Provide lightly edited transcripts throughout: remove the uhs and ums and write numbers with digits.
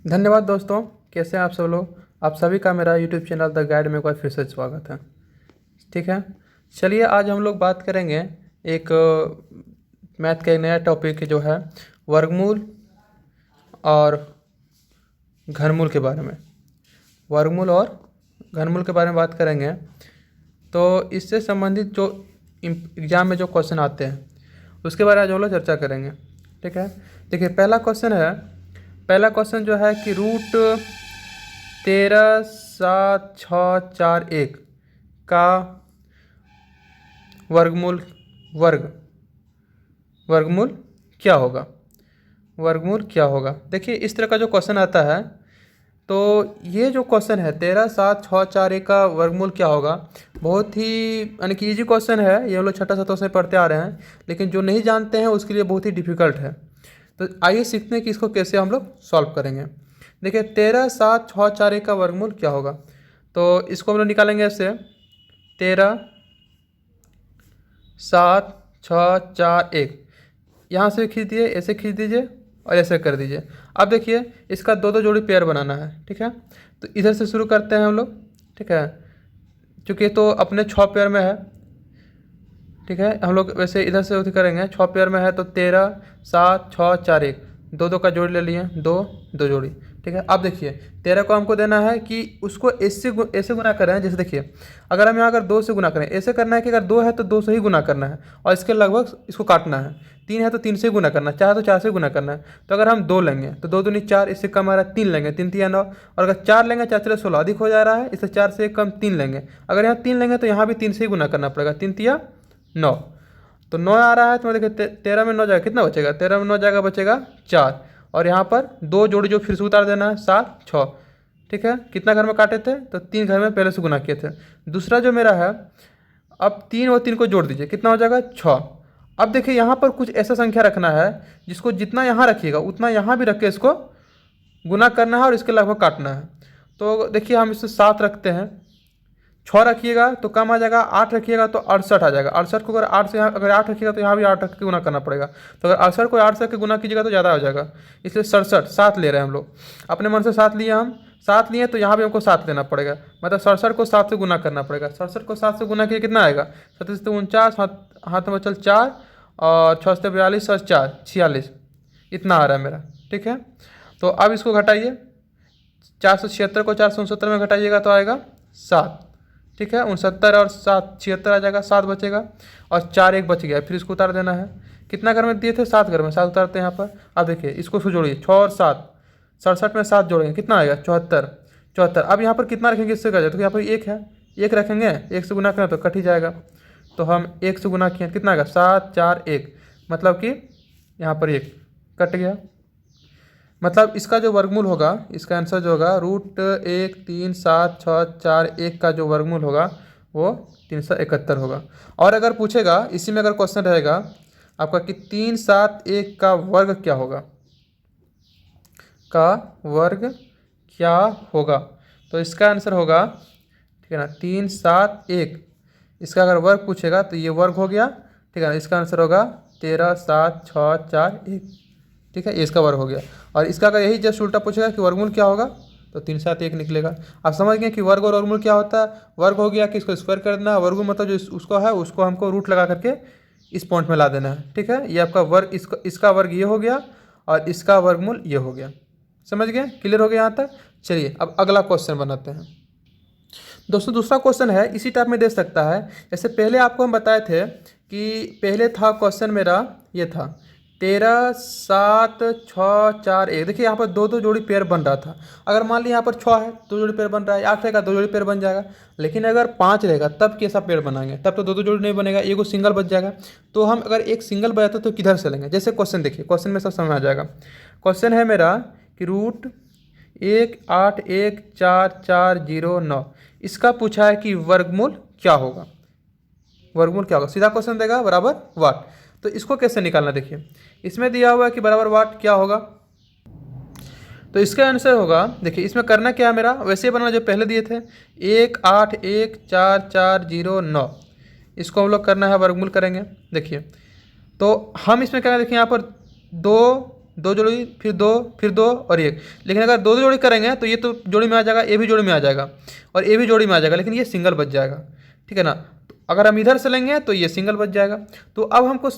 धन्यवाद दोस्तों। कैसे हैं आप सब लोग। आप सभी का मेरा यूट्यूब चैनल द गाइड में एक बार फिर से स्वागत है। ठीक है, चलिए आज हम लोग बात करेंगे एक मैथ का एक नया टॉपिक जो है वर्गमूल और घनमूल के बारे में। वर्गमूल और घनमूल के बारे में बात करेंगे। तो इससे संबंधित जो एग्ज़ाम में जो क्वेश्चन आते हैं उसके बारे में आज हम लोग चर्चा करेंगे। ठीक है, देखिए पहला क्वेश्चन जो है कि रूट 13,7,6,4,1 का वर्गमूल क्या होगा। वर्गमूल क्या होगा, देखिए इस तरह का जो क्वेश्चन आता है तो ये जो क्वेश्चन है 13,7,6,4,1 का वर्गमूल क्या होगा, बहुत ही यानी कि ईजी क्वेश्चन है। ये हम लोग छठा सातों से पढ़ते आ रहे हैं, लेकिन जो नहीं जानते हैं उसके लिए बहुत ही डिफिकल्ट है। तो आइए सीखते हैं कि इसको कैसे हम लोग सॉल्व करेंगे। देखिए 13,7,6,4,1 का वर्गमूल क्या होगा, तो इसको हम लोग निकालेंगे ऐसे 13,7,6,4,1। यहाँ से खींच दिए, ऐसे खींच दीजिए और ऐसे कर दीजिए। अब देखिए इसका दो दो जोड़ी पेयर बनाना है। ठीक है, तो इधर से शुरू करते हैं हम लोग। ठीक है, चूँकि तो अपने 6 पेयर में है। ठीक है, हम लोग वैसे इधर से उधर करेंगे, 6 पेयर में है तो 13,7,6,4,1 दो दो का जोड़ी ले लिए, दो जोड़ी। ठीक है, अब देखिए 13 को हमको देना है कि उसको ऐसे गुना कर रहे हैं। जैसे देखिए अगर हम यहाँ अगर 2 से गुना करें, ऐसे करना है कि अगर 2 है तो 2 से ही गुना करना है और इसके लगभग इसको काटना है। 3 है तो 3 से ही गुना करना है, 4 है तो 4 से गुना करना है। तो अगर हम 2 लेंगे तो 2 दूनी 4, इससे कम आ रहा है 3 लेंगे, 3 3 9। और अगर 4 लेंगे 4 4 16 अधिक हो जा रहा है, इससे 4 से कम 3 लेंगे। अगर यहाँ 3 लेंगे तो यहाँ भी 3 से ही गुना करना पड़ेगा, 3 3 9। तो 9 आ रहा है तो देखिए 13 में 9 जाएगा, कितना बचेगा, 13 में 9 जाएगा बचेगा 4। और यहाँ पर 2 जोड़ी जो फिर से उतार देना है 7 6। ठीक है, कितना घर में काटे थे तो 3 घर में पहले से गुना किए थे। दूसरा जो मेरा है, अब 3 और 3 को जोड़ दीजिए, कितना हो जाएगा 6। अब देखिए यहाँ पर कुछ ऐसा संख्या रखना है जिसको जितना यहाँ रखिएगा उतना यहाँ भी रख के इसको गुना करना है और इसके लगभग काटना है। तो देखिए हम इससे 7 रखते हैं, 6 रखिएगा तो कम आ जाएगा, 8 रखिएगा तो 68 आ जाएगा। 68 को अगर 8 से अगर 8 रखिएगा तो यहाँ भी 8 रख के गुना करना पड़ेगा। तो अगर 68 को 8 से के गुना कीजिएगा तो ज़्यादा हो जाएगा, इसलिए 67 7 ले रहे हैं हम लोग। अपने मन से 7 लिए, हम 7 लिए तो यहाँ भी हमको 7 लेना पड़ेगा, मतलब 67 को 7 से गुना करना पड़ेगा। 67 को 7 से गुना किए कितना आएगा, 37 तो 49, हाथ में चल 4 और 6 से 42 और 4 46, इतना आ रहा है मेरा। ठीक है, तो अब इसको घटाइए, 476 को 469 में घटाइएगा तो आएगा 7। ठीक है, 69 और 7 76 आ जाएगा, 7 बचेगा और 4 1 बच गया, फिर इसको उतार देना है। कितना घर में दिए थे, 7 घर में, 7 उतारते हैं यहाँ पर। अब देखिए इसको जोड़िए, 6 और 7 67 में 7 जोड़ेंगे, कितना आएगा 74 74। अब यहाँ पर कितना रखेंगे इससे कर जाए, तो यहाँ पर 1 है, 1 रखेंगे, 1 से गुना करें तो कट ही जाएगा। तो हम 1 से गुना किए, कितना आएगा 7 4 1, मतलब कि यहाँ पर 1 कट गया। मतलब इसका जो वर्गमूल होगा, इसका आंसर जो होगा √1,3,7,6,4,1 का जो वर्गमूल होगा वो 371 होगा। और अगर पूछेगा इसी में अगर क्वेश्चन रहेगा आपका कि 371 का वर्ग क्या होगा, तो इसका आंसर होगा, ठीक है ना, 371। इसका अगर वर्ग पूछेगा तो ये वर्ग हो गया। ठीक है ना, इसका आंसर होगा 13,7,6,4,1। ठीक है, ये इसका वर्ग हो गया। और इसका अगर यही जस्ट उल्टा पूछेगा कि वर्गमूल क्या होगा तो 371 निकलेगा। आप समझ गए कि वर्ग और वर्गमूल क्या होता है। वर्ग हो गया कि इसको स्क्वायर कर देना, वर्गमूल मतलब जो उसको है उसको हमको रूट लगा करके इस पॉइंट में ला देना है। ठीक है, ये आपका वर्ग, इसका वर्ग ये हो गया और इसका वर्गमूल ये हो गया। समझ गए, क्लियर हो गया यहाँ तक। चलिए अब अगला क्वेश्चन बनाते हैं। दोस्तों दूसरा क्वेश्चन है, इसी टाइप में दे सकता है। जैसे पहले आपको हम बताए थे कि पहले था क्वेश्चन मेरा ये था 13,7,6,4,1। देखिए यहाँ पर दो दो जोड़ी पेयर बन रहा था। अगर मान लीजिए यहाँ पर 6 है, 2 जोड़ी पेयर बन रहा है, 8 रहेगा 2 जोड़ी पेयर बन जाएगा। लेकिन अगर 5 रहेगा तब कैसा पेयर बनाएंगे, तब तो 2 जोड़ी नहीं बनेगा, एगो सिंगल बच जाएगा। तो हम अगर एक सिंगल बचाते तो किधर से लेंगे। जैसे क्वेश्चन देखिए, क्वेश्चन में सब समझ आ जाएगा। क्वेश्चन है मेरा कि √1,8,1,4,4,0,9 इसका पूछा है कि वर्गमूल क्या होगा। वर्गमूल क्या होगा, सीधा क्वेश्चन देगा बराबर वाट। तो इसको कैसे निकालना, देखिए इसमें दिया हुआ है कि बराबर वाट क्या होगा। तो इसका आंसर होगा, देखिए इसमें करना क्या है मेरा, वैसे ही बनाना जो पहले दिए थे 1,8,1,4,4,0,9। इसको हम लोग करना है वर्गमूल करेंगे। देखिए तो हम इसमें क्या देखिए यहाँ पर 2 दो जोड़ी, फिर दो और एक। लेकिन अगर दो जोड़ी करेंगे तो ये तो जोड़ी में आ जाएगा, ये भी जोड़ी में आ जाएगा और ये भी जोड़ी में आ जाएगा, लेकिन ये सिंगल बच जाएगा, ठीक है ना। तो अगर हम इधर से लेंगे तो ये सिंगल बच जाएगा। तो अब हमको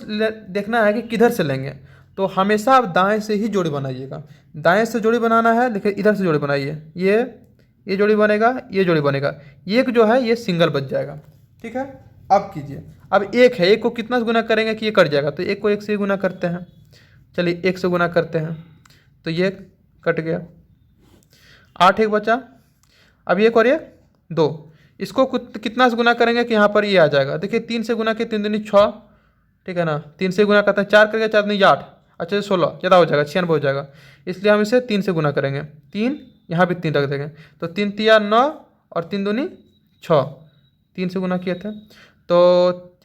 देखना है कि किधर से लेंगे। तो हमेशा आप दाएं से ही जोड़ी बनाइएगा, दाएं से जोड़ी बनाना है, लेकिन इधर से जोड़ी बनाइए। ये जोड़ी बनेगा, ये जोड़ी बनेगा, एक जो है ये सिंगल बच जाएगा, ठीक है। अब कीजिए, अब एक है, एक को कितना से गुना करेंगे कि ये कट जाएगा, तो एक को एक से ही गुना करते हैं। चलिए एक से गुना करते हैं, तो ये कट गया, 8 एक बचा। अब एक और ये 2, इसको कितना से गुना करेंगे कि यहाँ पर ये आ जाएगा। देखिए 3 से गुना के 3 दूनी 6, ठीक है ना। 3 से गुना करते हैं, 4 करके 4 दूनी 8, अच्छा 16 ज़्यादा हो जाएगा, 96 हो जाएगा। इसलिए हम इसे 3 से गुना करेंगे, 3 यहाँ भी 3 रख देंगे, तो 3 तिया 9 और 3 दूनी 6, 3 से गुना किए थे। तो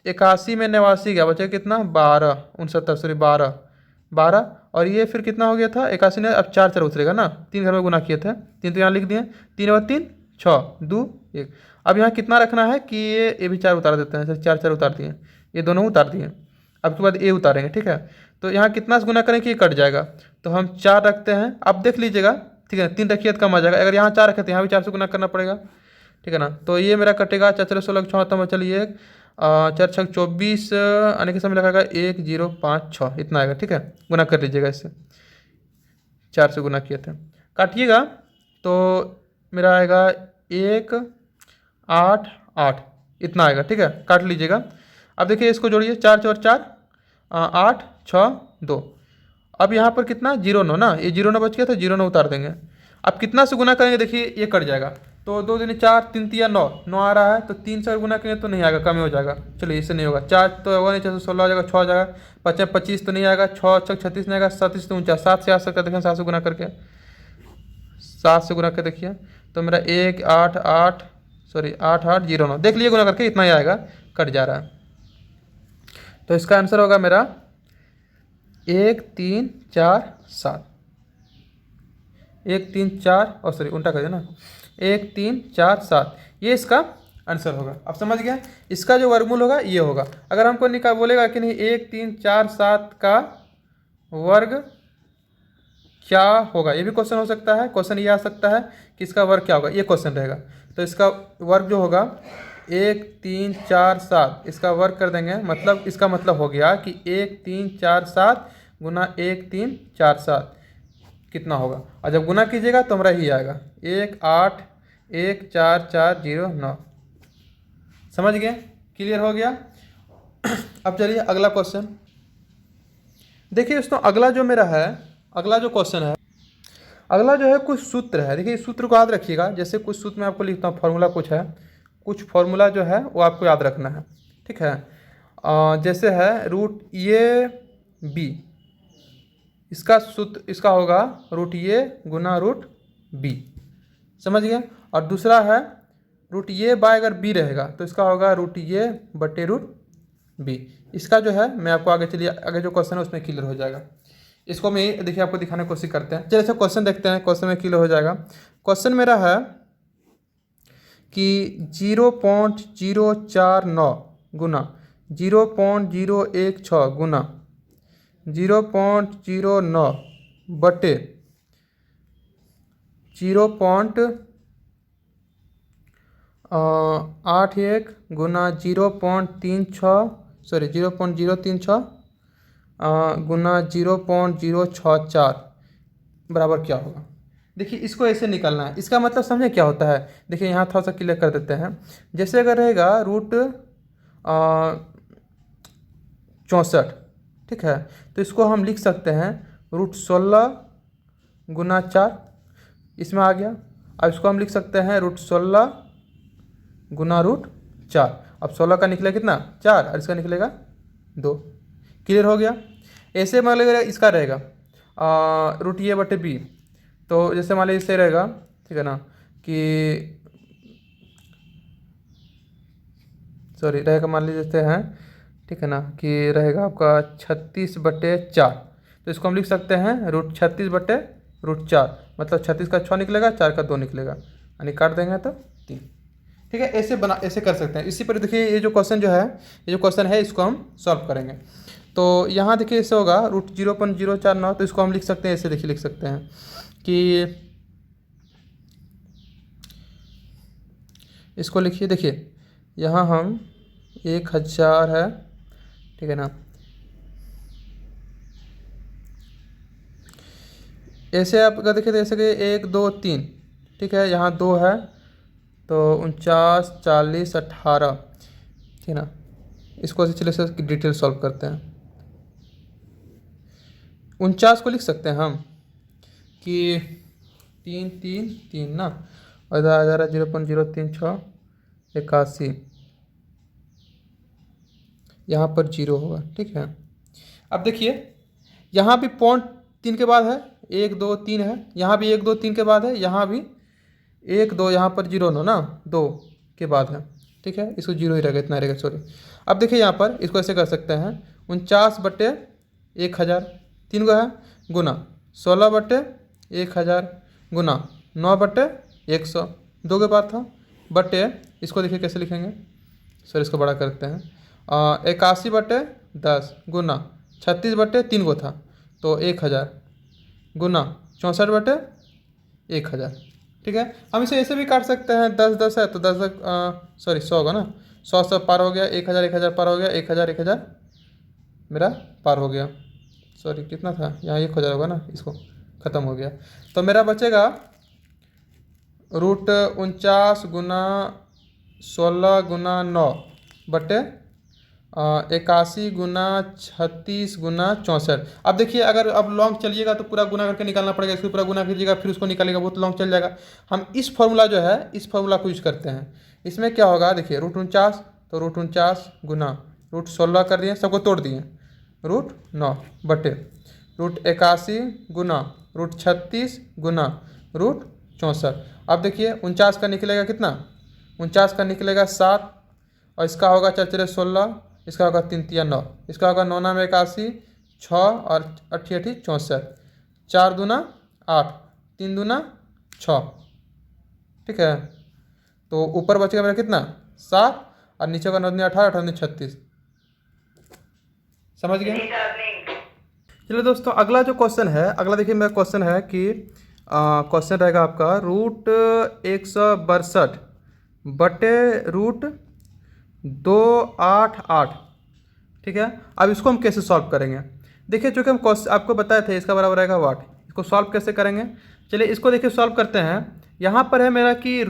81 में 89 गया, बचा कितना 12, 69 सॉरी 12 और ये फिर कितना हो गया था 81 ने, अब 4 4 उतरेगा ना, 3 घर में गुना किए थे, 3 तो यहाँ लिख दिए, 3 और 3 6, 2 1। अब यहाँ कितना रखना है कि ये भी 4 उतार देते हैं, जैसे 4 4 उतार दिए, ये दोनों उतार दिए। अब के बाद ए उतारेंगे, ठीक है। तो यहाँ कितना से गुना करें कि ये कट जाएगा, तो हम 4 रखते हैं। अब देख लीजिएगा, ठीक है, 3 रखिए तो कम आ जाएगा। अगर यहाँ 4 रखे तो यहाँ भी 4 से गुना करना पड़ेगा, ठीक है ना। तो ये मेरा कटेगा 4 4 16 6, चलिए 4 6 24 आने के समय लगाएगा 1 0 5 6, इतना आएगा, ठीक है। गुना कर लीजिएगा इससे, 4 से गुना किए थे, काटिएगा तो मेरा आएगा 1 8 8, इतना आएगा, ठीक है। काट लीजिएगा। अब देखिए इसको जोड़िए, 4 4 4 8 6 2। अब यहाँ पर कितना 0 9 ना, ये 0 9 बच गया तो 0 9 उतार देंगे। अब कितना से गुना करेंगे, देखिए ये कट जाएगा, तो 2 दूनी 4, 3 तिया 9 9 आ रहा है, तो 3 से गुना करेंगे तो नहीं आएगा, कम ही हो जाएगा। चलिए इससे नहीं होगा, 4 तो होगा नहीं, 4 16 हो जाएगा, 6 हो जाएगा, 5 25 तो नहीं आएगा, 6 6 36 नहीं आएगा, 37 तो 49, 7 से आ सकता है। देखिए 7 से गुना करके, 7 से गुना करके देखिए, तो मेरा 1 8 8 सॉरी 8 8 0 9, देख लीजिए गुना करके इतना ही आएगा, कट जा रहा है। तो इसका आंसर होगा मेरा 1 3 4 7, 1 3 4 और सॉरी उल्टा कर दिया ना, 1 3 4 7, ये इसका आंसर होगा। अब समझ गया, इसका जो वर्गमूल होगा ये होगा। अगर हमको निकाल बोलेगा कि नहीं 1 3 4 7 का वर्ग क्या होगा, ये भी क्वेश्चन हो सकता है। क्वेश्चन ये आ सकता है कि इसका वर्ग क्या होगा, ये क्वेश्चन रहेगा। तो इसका वर्ग जो होगा 1 3 4 7, इसका वर्ग कर देंगे, मतलब इसका मतलब हो गया कि 1 3 4 7 गुना 1 3 4 7 कितना होगा। और जब गुना कीजिएगा तो हमारा ही आएगा 1 8 1 4 4 0 9। समझ गए, क्लियर हो गया। अब चलिए अगला क्वेश्चन देखिए दोस्तों। अगला जो मेरा है, अगला जो क्वेश्चन है, अगला जो है कुछ सूत्र है। देखिए इस सूत्र को याद रखिएगा, जैसे कुछ सूत्र मैं आपको लिखता हूँ, फार्मूला कुछ है, कुछ फार्मूला जो है वो आपको याद रखना है, ठीक है। जैसे है रूट ए बी, इसका सूत्र इसका होगा रूट ए गुना रूट बी, समझ गए। और दूसरा है रूट ए बाय अगर बी रहेगा तो इसका होगा रूट ए बटे रूट बी। इसका जो है मैं आपको आगे चलिए, आगे जो क्वेश्चन है उसमें क्लियर हो जाएगा। इसको मैं देखिए आपको दिखाने की कोशिश करते हैं। चलिए अच्छा क्वेश्चन देखते हैं, क्वेश्चन में क्लियर हो जाएगा। क्वेश्चन मेरा है कि 0.049 गुना 0.016 गुना 0.09 बटे 0.81 गुना 0.036 गुना 0.064 बराबर क्या होगा। देखिए इसको ऐसे निकालना है, इसका मतलब समझे क्या होता है। देखिए यहाँ थोड़ा सा क्लियर कर देते हैं। जैसे अगर रहेगा रूट 64, ठीक है, तो इसको हम लिख सकते हैं रूट 16 गुना 4, इसमें आ गया। अब इसको हम लिख सकते हैं रूट 16 गुना रूट 4। अब 16 का निकलेगा कितना 4 और इसका निकलेगा 2। क्लियर हो गया। ऐसे मान लीजिए इसका रहेगा रूट ए बटे बी, तो जैसे मान लीजिए इससे रहेगा, ठीक है ना, कि सॉरी रहेगा मान लीजिए जैसे हैं, ठीक है ना, कि रहेगा आपका 36 बटे 4, तो इसको हम लिख सकते हैं रूट 36 बटे रूट 4, मतलब 36 का 6 निकलेगा, 4 का 2 निकलेगा, यानी काट देंगे तो 3। ठीक है, ऐसे कर सकते हैं। इसी पर देखिए ये जो क्वेश्चन जो है, ये जो क्वेश्चन है इसको हम सॉल्व करेंगे। तो यहाँ देखिए ऐसे होगा √0.049, तो इसको हम लिख सकते हैं ऐसे, देखिए लिख सकते हैं कि इसको लिखिए, देखिए यहाँ हम 1000 है, ठीक है ना, ऐसे आप अगर देखिए तो ऐसे कि 1 2 3, ठीक है, यहाँ 2 है तो 49 40 18, ठीक है ना। इसको चलिए से डिटेल सॉल्व करते हैं। 49 को लिख सकते हैं हम कि 3 3 3 ना, और इधर आ जा रहा है 0.036 81, यहाँ पर 0 होगा, ठीक है। अब देखिए यहाँ भी 0.3 के बाद है, 1 2 3 है, यहाँ भी 1 2 3 के बाद है, यहाँ भी 1 2, यहाँ पर 0 नो ना 2 के बाद है, ठीक है, इसको 0 ही रहेगा, इतना रहेगा, सॉरी। अब देखिए यहाँ पर इसको ऐसे कर सकते हैं 49/1000, 3 गो है, गुना 16/1000 गुना 9/100, 2 के बाद था, बटे इसको देखिए कैसे लिखेंगे, सर इसको बड़ा करते हैं, 81/10 गुना 36/3 गो था तो 1000 गुना 64/1000, ठीक है। हम इसे ऐसे भी काट सकते हैं, 10 10 है तो 10 सॉरी 100 का ना, 100 पार हो गया, 1000 1000 पार हो गया, 1000 1000 मेरा पार हो गया, सॉरी कितना था यहाँ 1000 होगा ना, इसको ख़त्म हो गया, तो मेरा बचेगा √49 गुना 16 गुना 9 बटे 81 गुना 36 गुना 64। अब देखिए अगर अब लॉन्ग चलिएगा तो पूरा गुना करके निकालना पड़ेगा, इसको पूरा गुना कीजिएगा फिर उसको निकालिएगा, बहुत लॉन्ग चल जाएगा। हम इस फॉर्मूला जो है इस फॉर्मूला को यूज करते हैं। इसमें क्या होगा देखिए √49, तो √49 गुना √16 कर दिए, सबको तोड़ दिए, √9 बटे √81 गुना √36 गुना √64। अब देखिए 49 का निकलेगा कितना, 49 का निकलेगा 7, और इसका होगा 4 4 16, इसका होगा 3 3 9, इसका होगा 9 9 81, 6 और 8 8 64, 4 दूना 8, 3 दूना 6, ठीक है। तो ऊपर बचेगा मेरा कितना 7, और नीचे का 9 दूनी 18, 18 दूनी 36, समझ गए। चलिए दोस्तों अगला जो क्वेश्चन है, अगला देखिए मेरा क्वेश्चन है कि क्वेश्चन रहेगा आपका √162 बटे √288, ठीक है। अब इसको हम कैसे सॉल्व करेंगे, देखिए चूँकि हम क्वेश्चन आपको बताए थे इसका बराबर रहेगा वाट, इसको सॉल्व कैसे करेंगे, चलिए इसको देखिए सॉल्व करते हैं। यहाँ पर है मेरा कि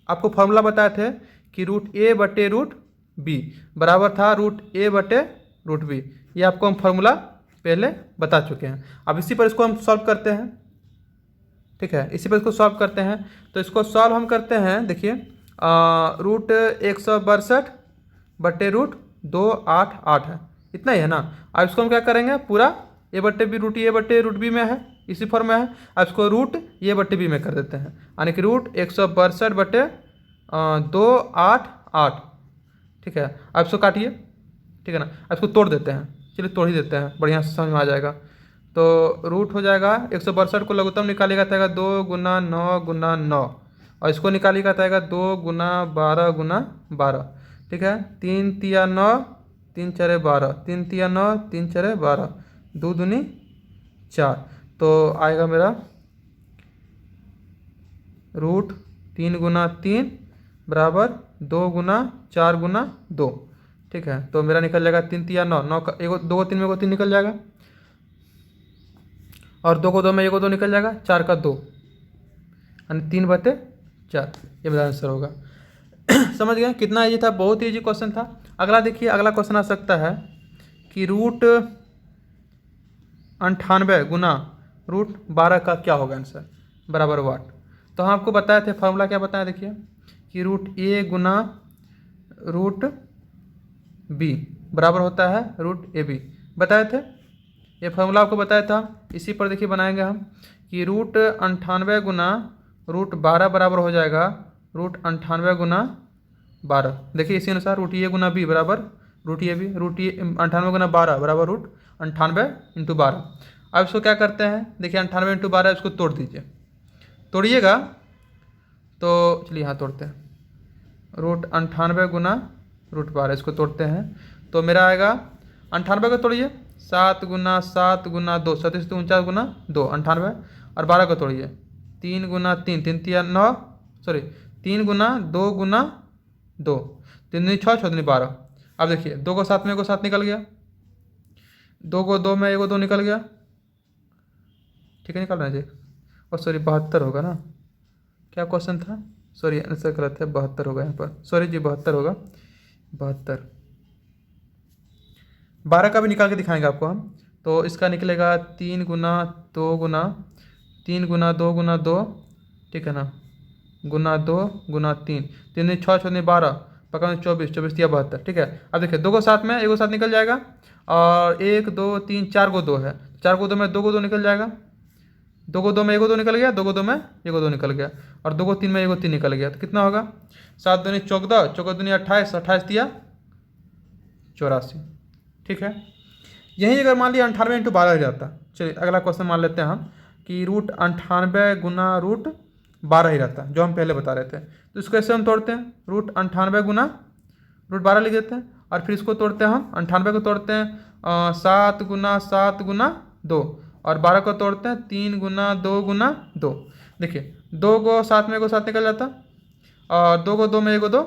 आपको फॉर्मूला बताए थे कि √a बटे √b बराबर था √a बटे √b, ये आपको हम फॉर्मूला पहले बता चुके हैं। अब इसी पर इसको हम सॉल्व करते हैं, ठीक है, इसी पर इसको सॉल्व करते हैं। तो इसको सॉल्व हम करते हैं, देखिए √162 बटे √288 है, इतना ही है ना। अब इसको हम क्या करेंगे, पूरा a बटे b √a बटे √b में है, इसी फॉर्म में है, अब इसको √a बटे b में कर देते हैं, यानी कि √162 बटे 288, ठीक है। अब इसको काटिए, ठीक है ना, अब इसको तोड़ देते हैं, चलिए तोड़ ही देते हैं, बढ़िया से समझ में आ जाएगा। तो रूट हो जाएगा 162 को लघुत्तम निकालिएगा तो आएगा 2 गुना 9 गुना 9, और इसको निकालिएगा तो आएगा 2 गुना 12 गुना 12, ठीक है। 3 तिया 9, 3 4 12, 3 तिया 9, 3 4 12, 2 दूनी 4, तो आएगा मेरा √3 गुना 3 बराबर 2 गुना 4 गुना 2, ठीक है। तो मेरा निकल जाएगा 3 तिया 9, 9 का 1 2 3 में 3 निकल जाएगा, और 2 को 2 में 1 2 निकल जाएगा, 4 का 2 यानी 3/4, ये मेरा आंसर होगा। समझ गए कितना ईजी था, बहुत ईजी क्वेश्चन था। अगला देखिए अगला क्वेश्चन आ सकता है कि √98 गुना √12 का क्या होगा आंसर, बराबर वाट। तो हम आपको बताए थे फार्मूला, क्या बताया देखिए कि √a गुना √b बराबर होता है √ab, बताए थे, ये फार्मूला आपको बताया था। इसी पर देखिए बनाएंगे हम कि √98 गुना √12 बराबर हो जाएगा √98 गुना 12, देखिए इसी अनुसार √a गुना b बराबर √a b, √98 गुना 12 बराबर √98 × 12। अब इसको क्या करते हैं, देखिए 98 × 12 इसको तोड़ दीजिए, तोड़िएगा तो चलिए यहाँ तोड़ते हैं, √98 गुना √12 इसको तोड़ते हैं तो मेरा आएगा 98 को तोड़िए, 7 × 7 × 2, 37 × 49 × 2 98। और 12 को तोड़िए, 3 × 3 3 3 9, सॉरी 3 × 2 × 2, 3 दूनी 6 6 दूनी 12। अब देखिए 2 को 7 में 1 को 7 निकल गया, 2 को 2 में 1 को 2 निकल गया, ठीक है निकल रहा है जी। और सॉरी 72 होगा ना, क्या क्वेश्चन था, सॉरी आंसर गलत है, 72 होगा यहाँ पर, सॉरी जी 72 होगा, 72। 12 का भी निकाल के दिखाएंगे आपको हम। तो इसका निकलेगा 3 × 2 × 3 × 2 × 2, ठीक है ना, गुना 2 × 3, 3 दूनी 6 6 दूनी 12, पका 24 24 दिया 72, ठीक है। अब देखिए 2 को 7 में 1 को 7 निकल जाएगा, और 1 2 3 4 को 2 है, 4 को 2 में 2 को 2 निकल जाएगा, 2 को 2 में 1 को 2 निकल गया, 2 को 2 में 1 को 2 निकल गया, और 2 को 3 में 1 को 3 निकल गया। तो कितना होगा, 7 दूनी 14, 14 दूनी 28, 28 दिया 84, ठीक है। यही अगर मान लिया 98 × 12 हो जाता। चलिए अगला क्वेश्चन मान लेते हैं हम कि √98 × √12 ही रहता, जो हम पहले बता रहे थे। तो इसको ऐसे हम तोड़ते हैं, √98 × √12 लिख देते हैं, और फिर इसको तोड़ते हैं हम, 98 को तोड़ते हैं 7 × 7 × 2, और 12 को तोड़ते हैं 3 × 2 × 2। देखिए 2 को 7 में 1 को 7 निकल जाता, और 2 को 2 में 1 को 2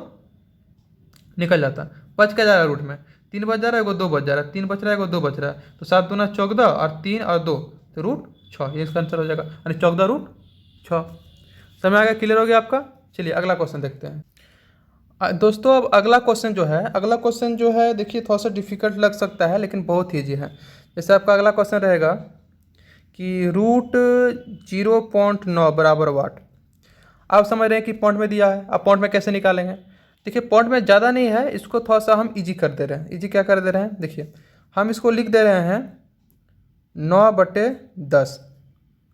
निकल जाता, बच क्या जा रहा है रूट में, 3 बच जा रहा है, 1 को 2 बच जा रहा है, 3 बच रहा है, 1 को 2 बच रहा है, तो 7 दूना 14 और 3 और 2, तो √6, ये इसका आंसर हो जाएगा, यानी 14√6। समझ आ गया, क्लियर हो गया आपका। चलिए अगला क्वेश्चन देखते हैं। दोस्तों अब अगला क्वेश्चन जो है देखिए थोड़ा सा डिफिकल्ट लग सकता है, लेकिन बहुत ईजी है। जैसे आपका अगला क्वेश्चन रहेगा कि √0.9 बराबर वाट। आप समझ रहे हैं कि पॉइंट में दिया है, अब पॉइंट में कैसे निकालेंगे। देखिए पॉइंट में ज़्यादा नहीं है, इसको थोड़ा सा हम इजी कर दे रहे हैं। इजी क्या कर दे रहे हैं, देखिए हम इसको लिख दे रहे हैं 9/10।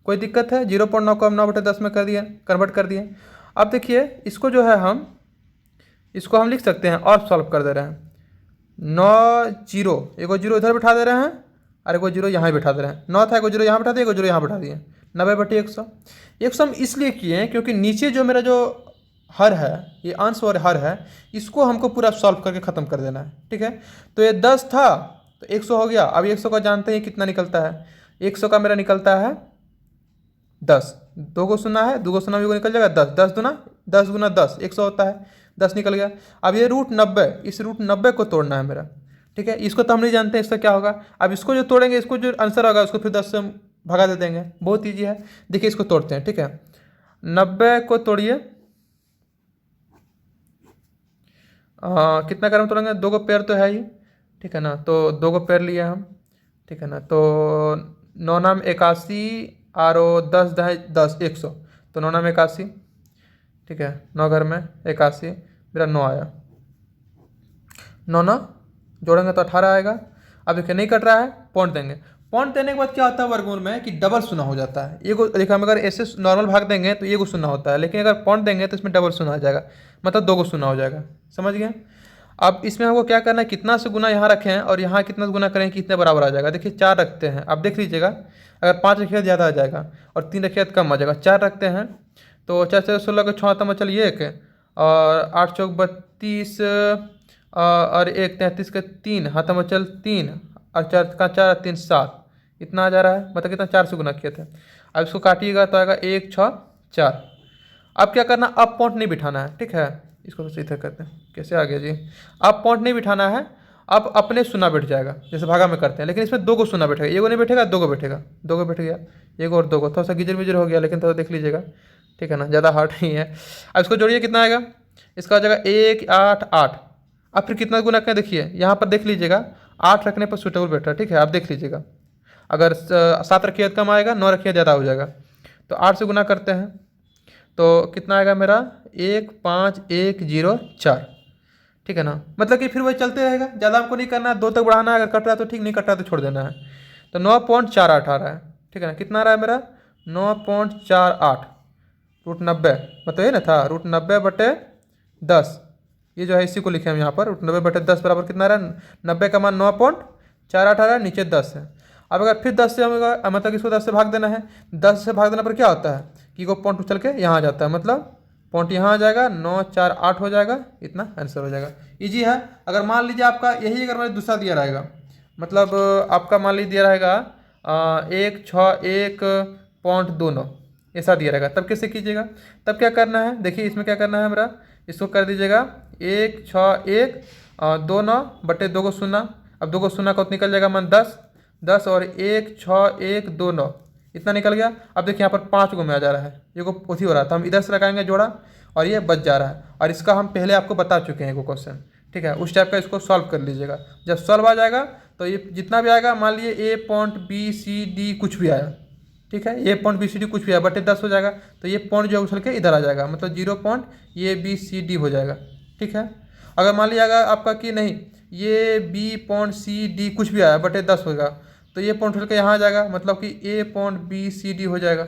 कोई दिक्कत है, 0.9 को हम 9/10 में कर दिए, कन्वर्ट कर दिए। अब देखिए इसको जो है इसको हम लिख सकते हैं और सॉल्व कर दे रहे हैं 9 0, एगो 0 इधर बिठा दे रहे हैं और एगो 0 यहाँ बिठा दे रहे हैं। 9 था, एगो 0 यहाँ बिठा दिए, एगो 0 यहाँ बिठा दिए, 90/100। 100 हम इसलिए किए हैं क्योंकि नीचे जो मेरा जो हर है, ये अंश और हर है, इसको हमको पूरा सॉल्व करके ख़त्म कर देना है, ठीक है। तो ये 10 था तो 100 हो गया। अब 100 का जानते हैं कितना निकलता है, 100 का मेरा निकलता है 10, 2 को सुना है, 2 को सुना भी को निकल जाएगा 10, 10 दूना 10 × 10 100 होता है, 10 निकल गया। अब ये √90, इस √90 को तोड़ना है मेरा, ठीक है। इसको तो हम नहीं जानते इसका क्या होगा। अब इसको जो तोड़ेंगे, इसको जो आंसर होगा उसको फिर 10 से भगा दे देंगे, बहुत ईजी है। देखिए इसको तोड़ते हैं, ठीक है। 90 को तोड़िए, कितना क्रम तोड़ेंगे, 2 को पेयर तो है ही, ठीक है ना, तो 2 को पेयर लिए हम, ठीक है ना। तो 9 नाम 81 और 10 10 100, तो 9 नाम 81, ठीक है, 9 घर में 81, मेरा 9 आया, 9 ना जोड़ेंगे तो 18 आएगा। अब देखिए नहीं कट रहा है, पॉइंट देंगे, पॉइंट देने के बाद क्या होता है वर्गमूल में कि डबल शून्य हो जाता है। ये को देखिए हम अगर ऐसे नॉर्मल भाग देंगे तो ये को शून्य होता है, लेकिन अगर पॉइंट देंगे तो इसमें डबल शून्य आ जाएगा, मतलब 2 को शून्य हो जाएगा, समझ गए। अब इसमें हमको क्या करना है, कितना से गुना यहाँ रखें और यहाँ कितना से गुना करें कितने बराबर आ जाएगा। देखिए 4 रखते हैं, आप देख लीजिएगा, अगर 5 रखिए ज़्यादा आ जाएगा और 3 रखिए कम आ जाएगा। 4 रखते हैं तो 4 4 16 को 6 तम चलिए 1, और 8 चौक 32, और 1 33 के 3 हाथ में चल 3, और 4 का 4 3 7, इतना आ जा रहा है, मतलब कितना 4 से गुना किए थे। अब इसको काटिएगा तो आएगा 1 6 4। अब क्या करना, अब पॉइंट नहीं बिठाना है, ठीक है। इसको तो इधर करते हैं, कैसे आ गया जी, अब पॉइंट नहीं बिठाना है, अब अपने शून्य बैठ जाएगा जैसे भागा में करते हैं, लेकिन इसमें 2 को शून्य बैठेगा, 1 को नहीं बैठेगा, 2 को बैठेगा, 2 को बैठ गया, 1 और 2 को, थोड़ा सा गिजर मिजर हो गया, लेकिन थोड़ा देख लीजिएगा, ठीक है ना, ज़्यादा हार्ड नहीं है। अब इसको जोड़िए, कितना आएगा, इसका आ जाएगा 1 8 8। अब फिर कितना गुना करें, देखिए यहाँ पर देख लीजिएगा, 8 रखने पर सुटेबल बैठा है, ठीक है। आप देख लीजिएगा, अगर 7 रखिए कम आएगा, 9 रखिए ज़्यादा हो जाएगा, तो 8 से गुना करते हैं तो कितना आएगा मेरा 1 5 1 0 4, ठीक है ना। मतलब कि फिर वही चलते रहेगा, ज़्यादा हमको नहीं करना है, 2 तक बढ़ाना है, अगर कट रहा है तो ठीक, नहीं कट रहा है तो छोड़ देना है। तो 9.48 आ रहा है, ठीक है ना। कितना आ रहा है मेरा 9.48 √90, मतलब ये ना था √90/10, ये जो है इसी को लिखे हम यहाँ पर, √90/10 बराबर कितना आ रहा है, 90 का मान 9.48 आ रहा है, नीचे 10 है। अब अगर फिर 10 से हमें मतलब इसको 10 से भाग देना है, 10 से भाग देने पर क्या होता है कि वो पॉइंट उछल के यहाँ आ जाता है, मतलब पॉइंट यहाँ आ जाएगा, 9 4 8 हो जाएगा, इतना आंसर हो जाएगा। इजी है। अगर मान लीजिए आपका यही अगर मैंने दूसरा दिया रहेगा, मतलब आपका मान लीजिए दिया रहेगा 161.29 ऐसा दिया रहेगा, तब कैसे कीजिएगा? तब क्या करना है, देखिए इसमें क्या करना है हमारा, इसको कर दीजिएगा 161.29 को शून्य, अब 2 को शून्य को निकल जाएगा मन 10 10 और 16129 इतना निकल गया। अब देखिए यहाँ पर 5 गो में आ जा रहा है, ये को उसी हो रहा था, हम इधर से लगाएंगे जोड़ा और ये बच जा रहा है, और इसका हम पहले आपको बता चुके हैं वो क्वेश्चन, ठीक है। उस टाइप का इसको सॉल्व कर लीजिएगा। जब सॉल्व आ जाएगा तो ये जितना भी आएगा, मान लीजिए A.B.C.D कुछ भी आया, ठीक है, A.B.C.D कुछ भी आया बटे 10 हो जाएगा, तो ये पॉइंट जो उछल के इधर आ जाएगा, मतलब 0.ABCD हो जाएगा, ठीक है। अगर मान लीजिएगा आपका कि नहीं, ये B.C.D कुछ भी आया बटे 10 होगा, तो ये पॉइंट उछल के यहाँ आ जाएगा, मतलब कि A.B.C.D हो जाएगा।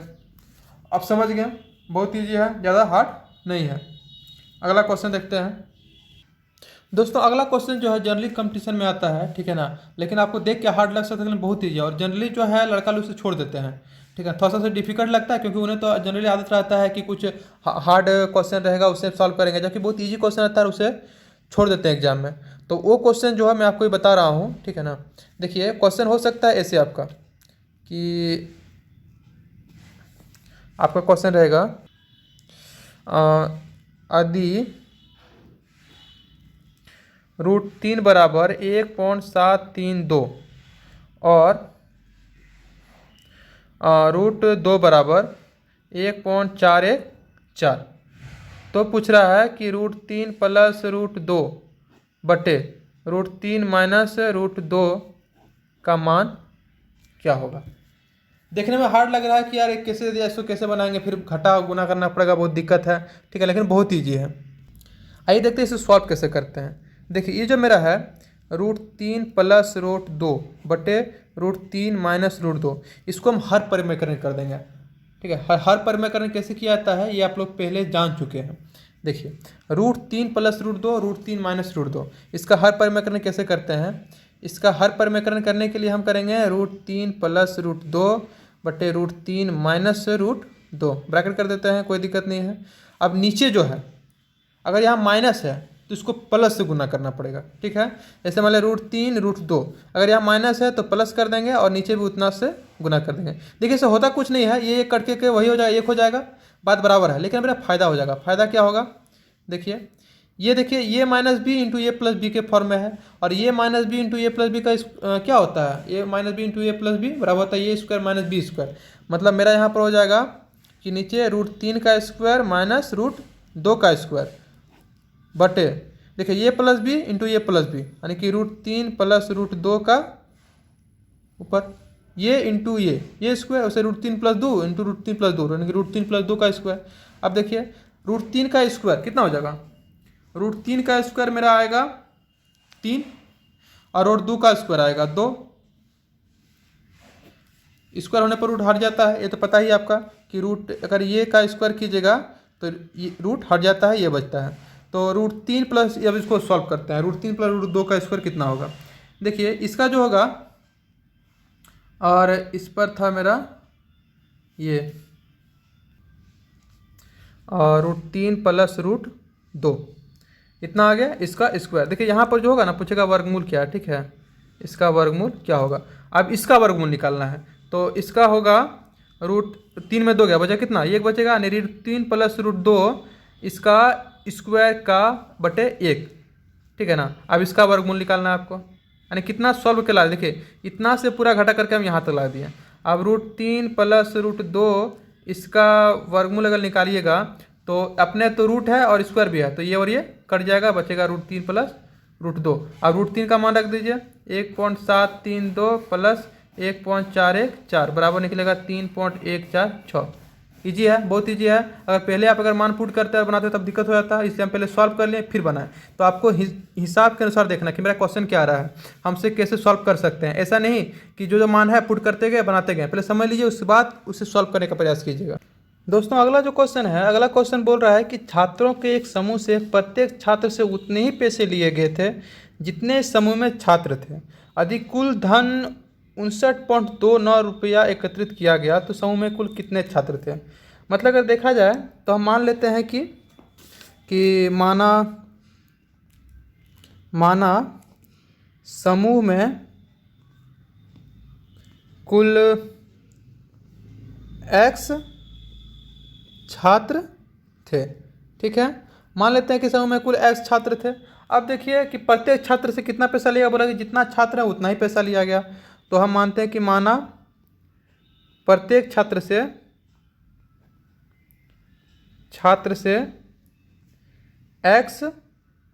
अब समझ गए, बहुत ईजी है, ज़्यादा हार्ड नहीं है। अगला क्वेश्चन देखते हैं दोस्तों। अगला क्वेश्चन जो है जनरली कंपटीशन में आता है, ठीक है ना, लेकिन आपको देख के हार्ड लग सकता है, लेकिन बहुत ईजी है, और जनरली जो है लड़का लोग से छोड़ देते हैं, ठीक है। थोड़ा सा डिफिकल्ट लगता है क्योंकि उन्हें तो जनरली आदत रहता है कि कुछ हार्ड क्वेश्चन रहेगा उससे सॉल्व करेंगे, जबकि बहुत ईजी क्वेश्चन रहता है उसे छोड़ देते हैं एग्जाम में। तो वो क्वेश्चन जो है मैं आपको बता रहा हूँ, ठीक है ना। देखिए क्वेश्चन हो सकता है ऐसे आपका कि आपका क्वेश्चन रहेगा यदि √3 बराबर 1.732 और √2 बराबर 1.414, तो पूछ रहा है कि √3 प्लस √2 बटे √3 माइनस √2 का मान क्या होगा। देखने में हार्ड लग रहा है कि यार कैसे इसको कैसे बनाएंगे, फिर घटा गुना करना पड़ेगा, बहुत दिक्कत है, ठीक है, लेकिन बहुत ईजी है। आइए देखते हैं इसे सॉल्व कैसे करते हैं। देखिए ये जो मेरा है √3 प्लस √2 बटे √3 माइनस √2, इसको हम हर परिमेकरण कर देंगे, ठीक है। हर परिमेकरण कैसे किया जाता है ये आप लोग पहले जान चुके हैं। देखिए √3 प्लस √2 √3 माइनस √2, इसका हर परिमेकरण कैसे करते हैं। इसका हर परिमेकरण करने के लिए हम करेंगे √3 प्लस √2 बटे √3 माइनस √2, ब्रैकेट कर देते हैं, कोई दिक्कत नहीं है। अब नीचे जो है अगर यहाँ माइनस है तो इसको प्लस से गुना करना पड़ेगा, ठीक है। जैसे मान लिया √3 √2, अगर यहाँ माइनस है तो प्लस कर देंगे और नीचे भी उतना से गुना कर देंगे। देखिए इससे होता कुछ नहीं है, ये कट के वही हो जाएगा, एक हो जाएगा, बात बराबर है, लेकिन मेरा फायदा हो जाएगा। फायदा क्या होगा, देखिए ये देखिए ये माइनस बी इंटू ए प्लस बी के फॉर्म में है, और ये माइनस बी इंटू ए प्लस बी का क्या होता है, ये माइनस बी इंटू ए प्लस बी बराबर होता है ए स्क्वायर माइनस बी स्क्वायर। मतलब मेरा यहाँ पर हो जाएगा कि नीचे √3 का स्क्वायर माइनस √2 का स्क्वायर बटे, देखिए ये प्लस बी इंटू ये प्लस बी, यानी कि √3 प्लस √2 का ऊपर ये इंटू ये स्क्वायर, उसे √3 प्लस 2 इंटू √3 प्लस 2, यानी कि √3 प्लस 2 का स्क्वायर। अब देखिए √3 का स्क्वायर कितना हो जाएगा, √3 का स्क्वायर मेरा आएगा 3 और √2 का स्क्वायर आएगा 2, स्क्वायर होने पर रूट हट जाता है, ये तो पता ही आपका कि रूट अगर ये का स्क्वायर कीजिएगा तो ये रूट हट जाता है, ये बचता है। तो √3 प्लस, अब इसको सॉल्व करते हैं, √3 प्लस √2 का स्क्वायर कितना होगा। देखिए इसका जो होगा, और इस पर था मेरा ये √3 प्लस √2 इतना आ गया, इसका स्क्वायर। देखिए यहाँ पर जो होगा ना, पूछेगा वर्गमूल क्या है, ठीक है, इसका वर्गमूल क्या होगा। अब इसका वर्गमूल निकालना है, तो इसका होगा √3 में 2 गया, बचा कितना, एक बचेगा, यानी √3 प्लस √2 इसका स्क्वायर का बटे 1, ठीक है ना। अब इसका वर्गमूल निकालना है आपको, यानी कितना सॉल्व के ला, देखिए इतना से पूरा घटा करके हम यहाँ तक ला दिए। अब √3 प्लस √2 इसका वर्गमूल अगर निकालिएगा तो अपने तो रूट है और स्क्वायर भी है, तो ये और ये कट जाएगा, बचेगा √3 प्लस √2। अब √3 का मान रख दीजिए, 1.732 प्लस 1.414 बराबर निकलेगा 3.146। ईजी है, बहुत ईजी है। अगर पहले आप मान पुट करते हैं बनाते हो तब दिक्कत हो जाता है, इससे हम पहले सॉल्व कर लें फिर बनाएं। तो आपको हिसाब के अनुसार देखना कि मेरा क्वेश्चन क्या आ रहा है, हमसे कैसे सॉल्व कर सकते हैं। ऐसा नहीं कि जो मान है पुट करते गए बनाते गए, पहले समझ लीजिए, उसके बाद उसे सॉल्व करने का प्रयास कीजिएगा। दोस्तों अगला जो क्वेश्चन है, अगला क्वेश्चन बोल रहा है कि छात्रों के एक समूह से प्रत्येक छात्र से उतने ही पैसे लिए गए थे जितने समूह में छात्र थे। यदि कुल धन 59.29 रुपया एकत्रित किया गया तो समूह में कुल कितने छात्र थे। मतलब अगर देखा जाए तो हम मान लेते हैं कि कि माना माना समूह में कुल x छात्र थे। ठीक है, मान लेते हैं कि समूह में कुल x छात्र थे। अब देखिए कि प्रत्येक छात्र से कितना पैसा लिया, बोला कि जितना छात्र है उतना ही पैसा लिया गया। तो हम मानते हैं कि माना प्रत्येक छात्र से x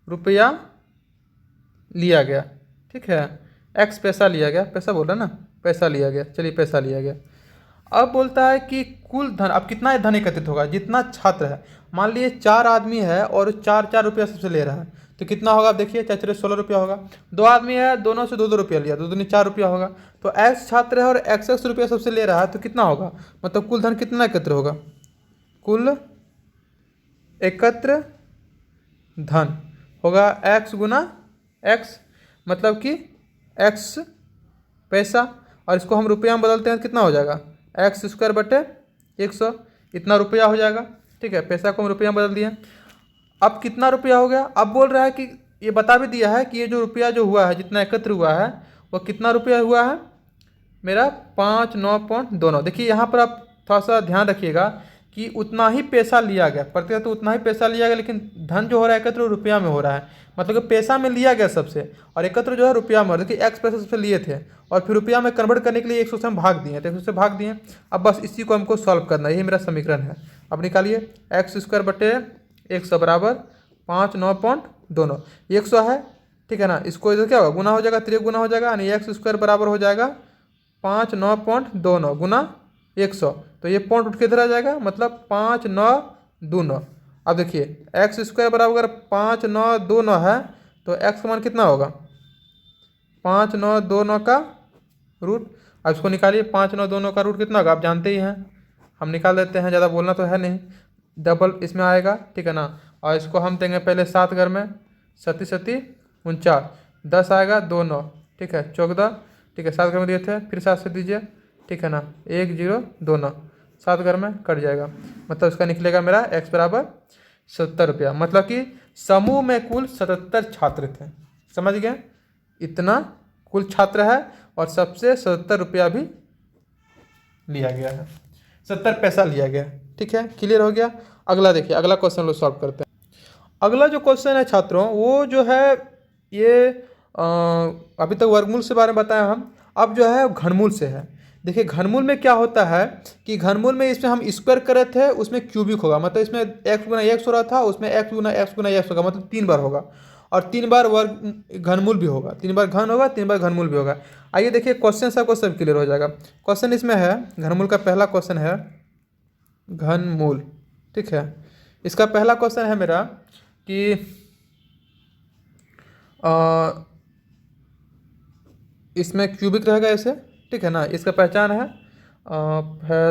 रुपया लिया गया। ठीक है, x पैसा लिया गया, पैसा बोला ना, पैसा लिया गया, चलिए पैसा लिया गया। अब बोलता है कि कुल धन, अब कितना धन एकत्रित होगा, जितना छात्र है। मान लीजिए 4 आदमी है और 4 रुपया सबसे ले रहा है, तो कितना होगा आप देखिए, 4 16 रुपया होगा। 2 आदमी है, दोनों से 2 रुपया लिया, 2 दूनी 4 रुपया होगा। तो x छात्र है और x रुपया सबसे ले रहा है, तो कितना होगा, मतलब कुल धन कितना एकत्र होगा, कुल एकत्र धन होगा x गुना x, मतलब कि x पैसा, और इसको हम रुपया में बदलते हैं तो कितना हो जाएगा, x² बटे 100, इतना रुपया हो जाएगा। ठीक है, पैसा को हम रुपया में बदल दिए। अब कितना रुपया हो गया, अब बोल रहा है कि ये बता भी दिया है कि ये जो रुपया जो हुआ है, जितना एकत्र हुआ है, वो कितना रुपया हुआ है मेरा 5,9.29। देखिए यहाँ पर आप थोड़ा सा ध्यान रखिएगा कि उतना ही पैसा लिया गया, प्रत्येक तो उतना ही पैसा लिया गया, लेकिन धन जो हो रहा है एकत्र रुपया में हो रहा है, मतलब कि पैसा में लिया गया सबसे, और एकत्र जो है रुपया में। देखिए x पैसा सबसे लिए थे और फिर रुपया में कन्वर्ट करने के लिए 100 से हम भाग दिए, तो 100 से भाग दिए। अब बस इसी को हमको सॉल्व करना है, यही मेरा समीकरण है। अब निकालिए, x² बटे 100 बराबर 5,9.29, 100 है। ठीक है ना, इसको इधर क्या होगा, गुना हो जाएगा, त्रिगुना हो जाएगा, यानी x² बराबर हो जाएगा 5,9.29 गुना 100, तो ये पॉइंट उठ के इधर आ जाएगा, मतलब 5,929। अब देखिए x² बराबर 5,929 है, तो x का मान कितना होगा, 5,929 का रूट। अब इसको निकालिए, 5,929 का रूट कितना होगा, आप जानते ही हैं, हम निकाल देते हैं, ज़्यादा बोलना तो है नहीं, डबल इसमें आएगा। ठीक है ना, और इसको हम देंगे पहले 7 घर में, 7 7 49, 10 आएगा 2 9, ठीक है 14, ठीक है 7 घर में दिए थे, फिर 7 से दीजिए, ठीक है ना 1 0 2 9, 7 घर में कट जाएगा, मतलब इसका निकलेगा मेरा x बराबर 70 रुपया। मतलब कि समूह में कुल 77 छात्र थे, समझ गए, इतना कुल छात्र है और सबसे 77 रुपया भी लिया गया है, 70 पैसा लिया गया। ठीक है, क्लियर हो गया। अगला देखिए, अगला क्वेश्चन लोग सॉल्व करते हैं। अगला जो क्वेश्चन है छात्रों, वो जो है ये अभी तक वर्गमूल से बारे में बताया हम, अब जो है घनमूल से है। देखिए घनमूल में क्या होता है कि घनमूल में इसमें हम स्क्वायर करे थे, उसमें क्यूबिक होगा, मतलब इसमें x गुना x हो रहा था, उसमें x गुना x होगा, मतलब 3 बार होगा, और 3 बार वर्ग घनमूल भी होगा, 3 बार घन होगा, 3 बार घनमूल भी होगा। आइए देखिए क्वेश्चन सबको सब क्लियर हो जाएगा। क्वेश्चन इसमें है, घनमूल का पहला क्वेश्चन है घनमूल। ठीक है, इसका पहला क्वेश्चन है मेरा कि इसमें क्यूबिक रहेगा ऐसे, ठीक है ना, इसका पहचान है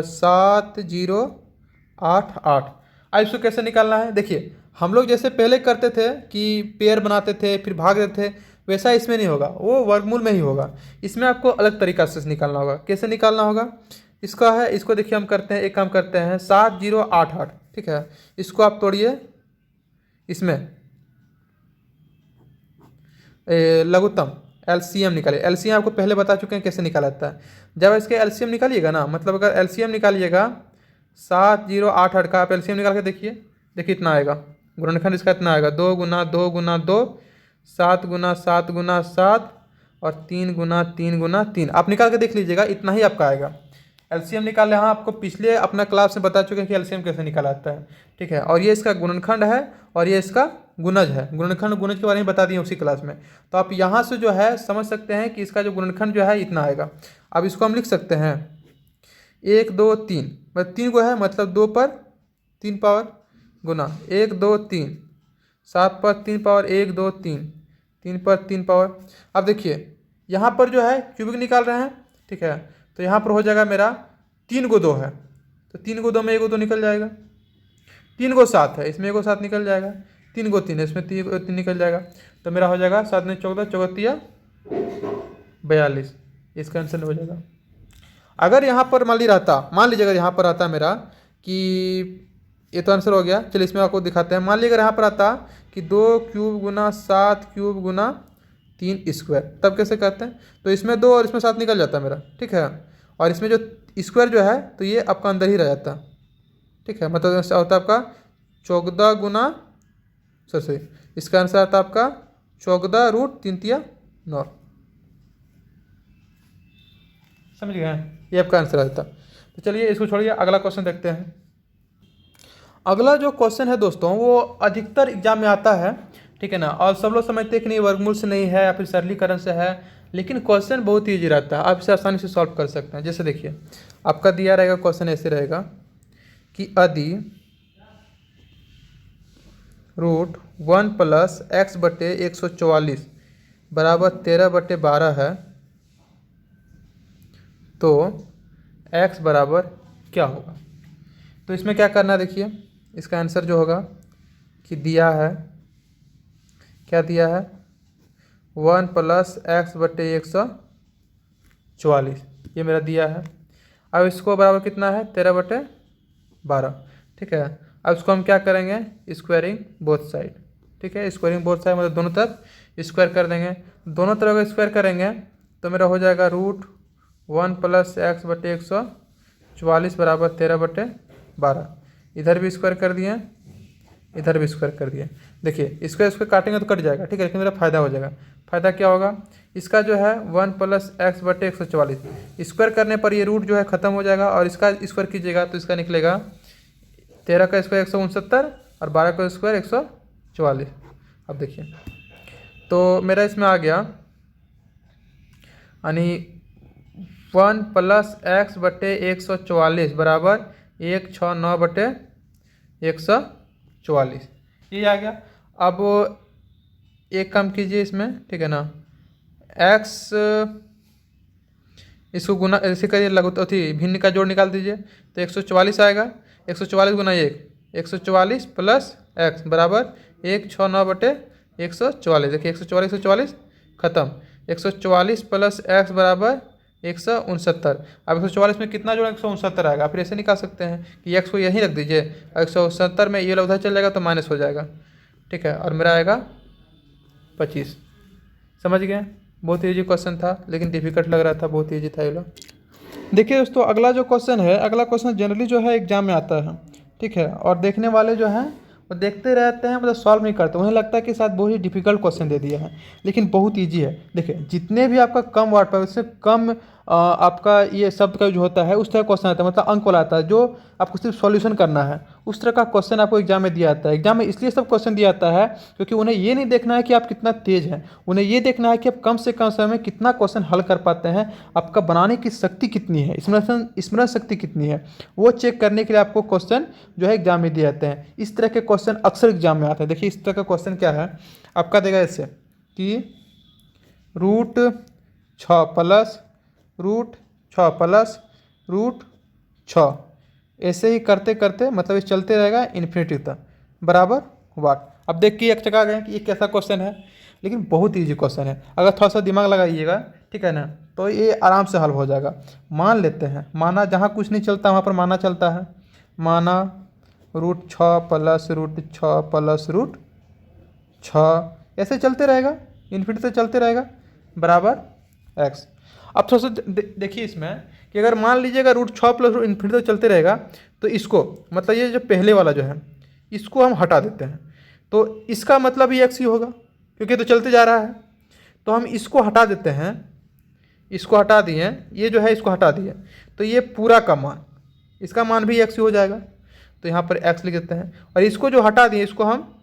7088। अब इसको कैसे निकालना है, देखिए हम लोग जैसे पहले करते थे कि पेयर बनाते थे फिर भाग देते थे, वैसा इसमें नहीं होगा, वो वर्गमूल में ही होगा। इसमें आपको अलग तरीका से निकालना होगा। कैसे निकालना होगा, इसका है, इसको देखिए हम करते हैं, एक काम करते हैं 7088, ठीक है, इसको आप तोड़िए, इसमें लघुत्तम एलसीएम निकालिए। एलसीएम आपको पहले बता चुके हैं कैसे निकाला जाता है। जब इसके एलसीएम निकालिएगा ना, मतलब अगर एलसीएम निकालिएगा 7088 का, आप एलसीएम निकाल के देखिए, देखिए इतना आएगा, गुणनखंड इसका इतना आएगा, 2 गुना 2 गुना 2, 7 गुना 7 गुना 7, और 3 गुना 3 गुना 3। आप निकाल के देख लीजिएगा, इतना ही आपका आएगा एलसीएम निकालने। हाँ, आपको पिछले अपना क्लास में बता चुके हैं कि एलसीएम कैसे निकाला जाता है। ठीक है, और ये इसका गुणनखंड है और ये इसका गुणज है, गुणनखंड गुणज के बारे में बता दिए उसी क्लास में। तो आप यहाँ से जो है समझ सकते हैं कि इसका जो गुणनखंड जो है इतना आएगा। अब इसको हम लिख सकते हैं 1 2 3, मतलब 3 को है, मतलब 2 पर 3 पावर गुना 1 2 3, 7 पर 3 पावर 1 2 3, 3 पर 3 पावर। अब देखिए यहाँ पर जो है क्यूबिक निकाल रहे हैं, ठीक है, तो यहाँ पर हो जाएगा मेरा 3 को 2 है, तो 3 को 2 में 1 को 2 निकल जाएगा, 3 को 7 है, इसमें 1 को 7 निकल जाएगा, 3 को 3 है, इसमें 3 को 3 निकल जाएगा, तो मेरा हो जाएगा 7 में 14 चौगतिया 42, इसका आंसर हो जाएगा। अगर यहाँ पर मान लीजिएगा यहाँ पर आता मेरा कि ये तो आंसर हो गया। चलिए इसमें आपको दिखाते हैं। मान लीजिए अगर यहाँ पर आता कि 2³ × 7³ × 3 स्क्वायर, तब कैसे करते हैं? तो इसमें 2 और इसमें 7 निकल जाता है मेरा, ठीक है। और इसमें जो स्क्वायर जो है तो ये आपका अंदर ही रह जाता, ठीक है। मतलब इसका होता है आपका 14 सॉरी इसका आंसर आता है आपका 14√3×9। समझ गए? ये आपका आंसर आ जाता। तो चलिए इसको छोड़िए, अगला क्वेश्चन देखते हैं। अगला जो क्वेश्चन है दोस्तों वो अधिकतर एग्जाम में आता है, ठीक है ना। और सब लोग समझते हैं कि नहीं वर्गमूल से नहीं है या फिर सरलीकरण से है, लेकिन क्वेश्चन बहुत ईजी रहता है, आप इसे आसानी से सॉल्व कर सकते हैं। जैसे देखिए आपका दिया रहेगा क्वेश्चन ऐसे रहेगा कि यदि √1 + x/144 बराबर 13/12 है तो x बराबर क्या होगा? तो इसमें क्या करना है, देखिए इसका आंसर जो होगा कि दिया है, क्या दिया है, 1 + x/144, ये मेरा दिया है। अब इसको बराबर कितना है, 13/12, ठीक है। अब इसको हम क्या करेंगे, स्क्वायरिंग बोथ साइड, ठीक है। स्क्वायरिंग बोथ साइड मतलब दोनों तरफ स्क्वायर कर देंगे। दोनों तरफ अगर स्क्वायर करेंगे तो मेरा हो जाएगा √1 + x/144 बराबर 13/12। इधर भी स्क्वायर कर दिए, इधर भी स्क्वायर कर दिए। देखिए इसको काटेंगे तो कट जाएगा, ठीक है, लेकिन मेरा फ़ायदा हो जाएगा। फ़ायदा क्या होगा, इसका जो है 1 + x/144 स्क्वायर करने पर ये रूट जो है ख़त्म हो जाएगा, और इसका स्क्वायर कीजिएगा तो इसका निकलेगा 13 का स्क्वायर 169 और 12 का स्क्वायर 144। अब देखिए तो मेरा इसमें आ गया यानी 1 + x/144 बराबर 169/144, ये आ गया। अब एक काम कीजिए इसमें, ठीक है ना, x इसको गुना ऐसे करिए, लघु अथी भिन्न का जोड़ निकाल दीजिए तो 144 आएगा। 144 × 1 144 + x बराबर 169/144। देखिए 144 144 खत्म, 144 + x बराबर 169। अब 144 में कितना जोड़ा, 169 आएगा। फिर ऐसे निकाल सकते हैं कि x को यहीं रख दीजिए, 169 में ये उधर चल जाएगा तो माइनस हो जाएगा, ठीक है, और मेरा आएगा 25। समझ गए? बहुत ईजी क्वेश्चन था, लेकिन डिफिकल्ट लग रहा था, बहुत ईजी था ये लो। देखिए दोस्तों अगला जो क्वेश्चन है, अगला क्वेश्चन जनरली जो है एग्जाम में आता है, ठीक है। और देखने वाले जो हैं वो देखते रहते हैं, मतलब सॉल्व नहीं करते, उन्हें लगता है कि शायद बहुत ही डिफिकल्ट क्वेश्चन दे दिया है, लेकिन बहुत ईजी है। देखिए जितने भी आपका कम वर्ड पर, उससे कम आपका ये शब्द का जो होता है उस तरह क्वेश्चन आता है, मतलब अंक वाला आता है, जो आपको सिर्फ सॉल्यूशन करना है, उस तरह का क्वेश्चन आपको एग्जाम में दिया जाता है। एग्जाम में इसलिए सब क्वेश्चन दिया जाता है क्योंकि उन्हें ये नहीं देखना है कि आप कितना तेज हैं, उन्हें ये देखना है कि आप कम से कम समय में कितना क्वेश्चन हल कर पाते हैं, आपका बनाने की शक्ति कितनी है, स्मरण शक्ति कितनी है, वो चेक करने के लिए आपको क्वेश्चन जो है एग्जाम में दिए जाते हैं। इस तरह के क्वेश्चन अक्सर एग्जाम में आते हैं। देखिए इस तरह का क्वेश्चन क्या है आपका, देगा ऐसे कि √6 + √6 ऐसे ही करते करते, मतलब ये चलते रहेगा इन्फिनिटी तक, बराबर वाट। अब देख के एक चका गए कि ये कैसा क्वेश्चन है, लेकिन बहुत ईजी क्वेश्चन है। अगर थोड़ा सा दिमाग लगाइएगा, ठीक है ना, तो ये आराम से हल हो जाएगा। मान लेते हैं, माना जहाँ कुछ नहीं चलता वहाँ पर माना चलता है। माना √6 + √6 + √6 ऐसे चलते रहेगा, इन्फिनिटी से चलते रहेगा, बराबर x। अब थोड़ा सा देखिए इसमें कि अगर मान लीजिएगा √6 + इन्फिनिटी तक चलते रहेगा तो इसको, मतलब ये जो पहले वाला जो है इसको हम हटा देते हैं, तो इसका मतलब ही x ही होगा क्योंकि तो चलते जा रहा है। तो हम इसको हटा देते हैं, इसको हटा दिए, ये जो है इसको हटा दिए, तो ये पूरा का मान, इसका मान भी x ही हो जाएगा। तो यहाँ पर x लिख देते हैं, और इसको जो हटा दिए इसको हम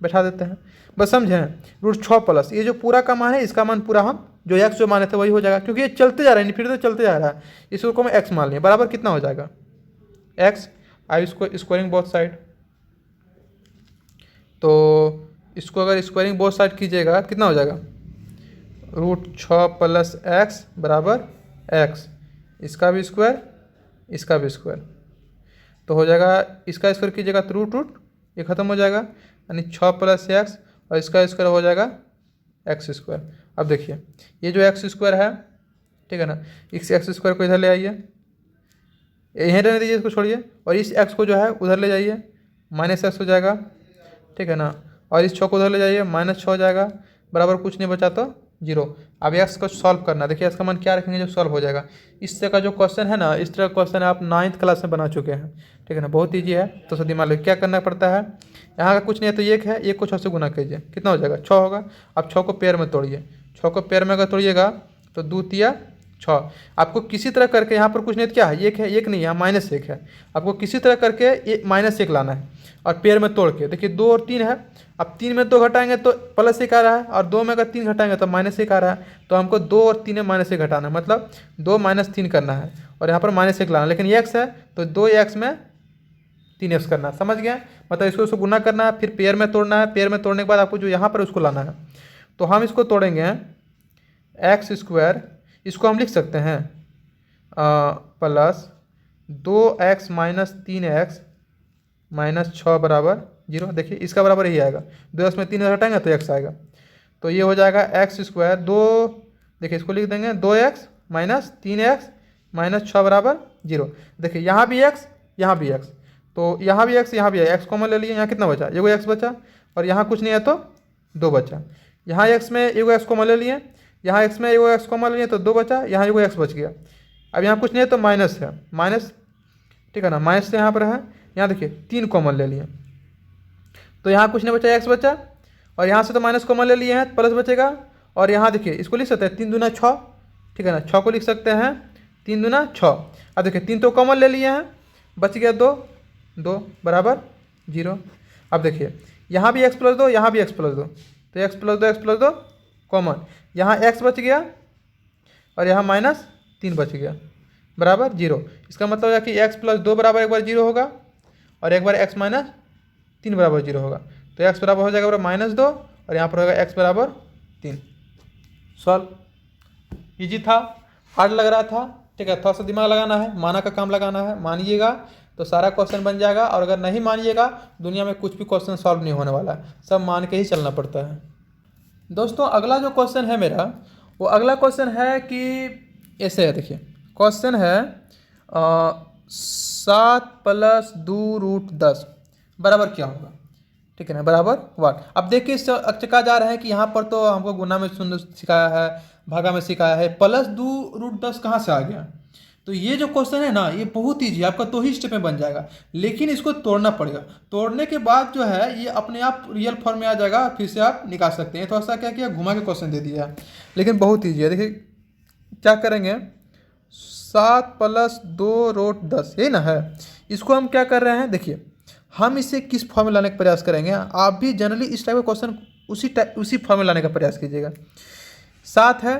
बैठा देते हैं। बस समझें, √6 ये जो पूरा का मान है, इसका मान पूरा हम जो x जो माने थे वही हो जाएगा, क्योंकि ये चलते जा रहा है, फिर तो चलते जा रहा है, इसको हम x मान लें, बराबर कितना हो जाएगा x। अब इसको स्क्वायरिंग बोथ साइड, तो इसको अगर स्क्वायरिंग बोथ साइड कीजिएगा कितना हो जाएगा, √6 + x बराबर x, इसका भी स्क्वायर, इसका भी स्क्वायर, तो हो जाएगा, इसका स्क्वायर कीजिएगा तो रूट ये खत्म हो जाएगा, यानी 6 + x, और इसका स्क्वायर हो जाएगा x²। अब देखिए ये जो x² है, ठीक है ना, इस x² को इधर ले आइए, यहीं रहने दीजिए, इसको छोड़िए, और इस एक्स को जो है उधर ले जाइए, माइनस एक्स हो जाएगा, ठीक है ना। और इस 6 को उधर ले जाइए, -6 हो जाएगा, बराबर कुछ नहीं बचा तो 0। अब एक्स को सॉल्व करना, देखिए इसका मान क्या रखेंगे जो सॉल्व हो जाएगा। इस तरह का जो क्वेश्चन है ना, इस तरह का क्वेश्चन आप 9th क्लास में बना चुके हैं, ठीक है ना, बहुत ईजी है। तो सर दिमाग क्या करना पड़ता है, यहाँ का कुछ नहीं है तो एक है, एक को 6 से गुना कीजिए, कितना हो जाएगा 6 होगा। अब 6 को पेयर में तोड़िए, 6 को पेयर में अगर तोड़िएगा तो 2 तिया 6। आपको किसी तरह करके यहाँ पर कुछ नहीं तो क्या है, एक है, एक नहीं, यहाँ -1 है, आपको किसी तरह करके -1 लाना है और पेयर में तोड़ के। देखिए 2 और 3 है, अब 3 में 2 घटाएंगे तो +1 आ रहा है, और 2 में अगर 3 घटाएंगे तो -1 आ रहा है। तो हमको 2 और 3 में -1 घटाना है, मतलब 2 - 3 करना है, और यहाँ पर -1 लाना है। लेकिन x है तो 2x में 3x करना है, समझ गया। मतलब इसको गुना करना है, फिर पेयर में तोड़ना है, पेयर में तोड़ने के बाद आपको जो यहाँ पर उसको लाना है। तो हम इसको तोड़ेंगे, x², इसको हम लिख सकते हैं प्लस 2x - 3x -6 बराबर 0। देखिए इसका बराबर ही आएगा, 2x में 3 हटाएंगे तो x आएगा। तो ये हो जाएगा x², 2, देखिए इसको लिख देंगे 2x - 3x -6 बराबर 0। देखिए यहाँ भी x, यहाँ भी x, तो यहाँ भी x, यहाँ भी x कॉमन ले लिए, यहाँ कितना बचा, एगो x बचा, और यहाँ कुछ नहीं है तो 2 बचा। यहाँ x में एगो x कॉमन ले लिए, यहाँ x में एगो x कॉमन ले लिए तो 2 बचा, यहाँ एगो x बच गया। अब यहाँ कुछ नहीं है तो माइनस है, माइनस, ठीक है ना, माइनस से यहाँ पर है। यहाँ देखिए 3 कॉमन ले लिए तो यहाँ कुछ नहीं बचा, x बचा, और यहाँ से तो माइनस कॉमन ले लिए हैं, प्लस बचेगा। और यहाँ देखिए इसको लिख सकते हैं 3 दूना 6, ठीक है ना, 6 को लिख सकते हैं 3 दूना 6। अब देखिए 3 तो कॉमन ले लिए हैं, बच गया 2, 2 बराबर 0। अब देखिए यहाँ भी x + 2, यहाँ भी x + 2, तो x + 2 x + 2 कॉमन, यहाँ x बच गया और यहाँ -3 बच गया बराबर 0। इसका मतलब है कि x + 2 बराबर एक बार 0 होगा, और एक बार x - 3 बराबर 0 होगा। तो x बराबर हो जाएगा -2, और यहाँ पर होगा x बराबर 3। सॉल्व इजी था, हार्ड लग रहा था, ठीक है, थोड़ा सा दिमाग लगाना है, माना का काम लगाना है, मानिएगा तो सारा क्वेश्चन बन जाएगा। और अगर नहीं मानिएगा, दुनिया में कुछ भी क्वेश्चन सॉल्व नहीं होने वाला है, सब मान के ही चलना पड़ता है। दोस्तों अगला जो क्वेश्चन है मेरा, वो अगला क्वेश्चन है कि ऐसे है, देखिए क्वेश्चन है 7 + 2√10 बराबर क्या होगा, ठीक है ना, बराबर वाट। अब देखिए इससे अचका जा रहा है कि यहाँ पर तो हमको गुना में सिखाया है, भागा में सिखाया है, +2√10 कहाँ से आ गया। तो ये जो क्वेश्चन है ना, ये बहुत ईजी, आपका 2 ही स्टेप में बन जाएगा, लेकिन इसको तोड़ना पड़ेगा। तोड़ने के बाद जो है ये अपने आप रियल फॉर्म में आ जाएगा, फिर से आप निकाल सकते हैं। थोड़ा सा क्या किया, घुमा के क्वेश्चन दे दिया है, लेकिन बहुत ईजी है। देखिए क्या करेंगे, 7 + 2√10 यही ना है, इसको हम क्या कर रहे हैं, देखिए हम इसे किस फॉर्म में लाने का प्रयास करेंगे। आप भी जनरली इस टाइप का क्वेश्चन उसी फॉर्म में लाने का प्रयास कीजिएगा। 7 है,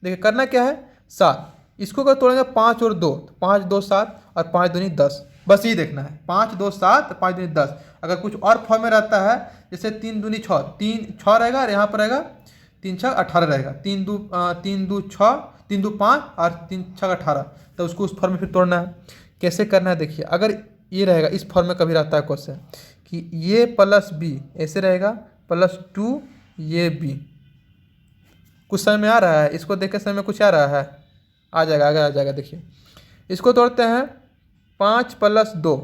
देखिए करना क्या है, 7, इसको अगर तोड़ेंगे 5 और 2, 5 2 7 और 5 दूनी 10, बस ये देखना है, 5 2 7 5 दूनी 10। अगर कुछ और फॉर्म में रहता है, जैसे 3 दूनी 6, 3 6 रहेगा, और यहाँ पर रहेगा 3 6 18 रहेगा, 3 2 6, 3 2 5 और 3 6 18, तो उसको उस फॉर्म में फिर तोड़ना है। कैसे करना है, देखिए अगर ये रहेगा, इस फॉर्म में कभी रहता है क्वेश्चन कि ये +b ऐसे रहेगा, +2 ये b, कुछ समय में आ रहा है, इसको देख के समय में कुछ आ रहा है, आ जाएगा, आगे आ जाएगा। देखिए इसको तोड़ते हैं, 5 + 2,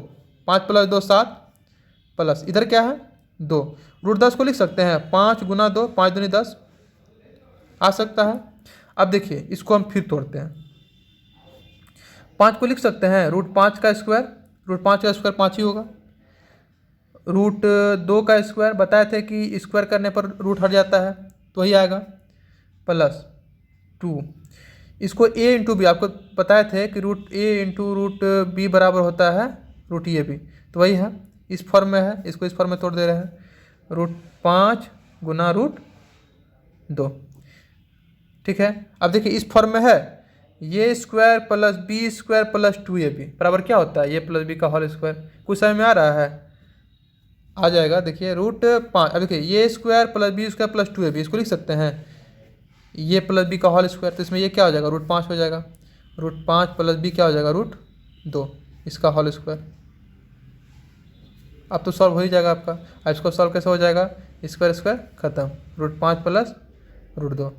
5 + 2 7, प्लस इधर क्या है 2, √10 को लिख सकते हैं 5 × 2, 5 दूनी 10 आ सकता है। अब देखिए इसको हम फिर तोड़ते हैं, 5 को लिख सकते हैं √5 का स्क्वायर, √5 का स्क्वायर 5 ही होगा, √2 का स्क्वायर बताए थे कि स्क्वायर करने पर रूट हट जाता है तो वही आएगा, +2, इसको a × b आपको बताए थे कि √a × √b बराबर होता है √ab, तो वही है, इस फॉर्म में है, इसको इस फॉर्म में तोड़ दे रहे हैं, √5 × √2, ठीक है। अब देखिए इस फॉर्म में है, ये स्क्वायर + b स्क्वायर + 2ab बराबर क्या होता है, ये + b का होल स्क्वायर, कुछ समय में आ रहा है, आ जाएगा। देखिए √5, अब देखिए ये स्क्वायर + b स्क्वायर + 2ab, इसको लिख सकते हैं ये + b का होल स्क्वायर, तो इसमें ये क्या हो जाएगा, √5 हो जाएगा, √5 + b क्या हो जाएगा, √2 इसका होल स्क्वायर। अब तो सॉल्व हो ही जाएगा आपका। अब इसको सॉल्व कैसे हो जाएगा, स्क्वायर स्क्वायर खत्म, √5 + √2,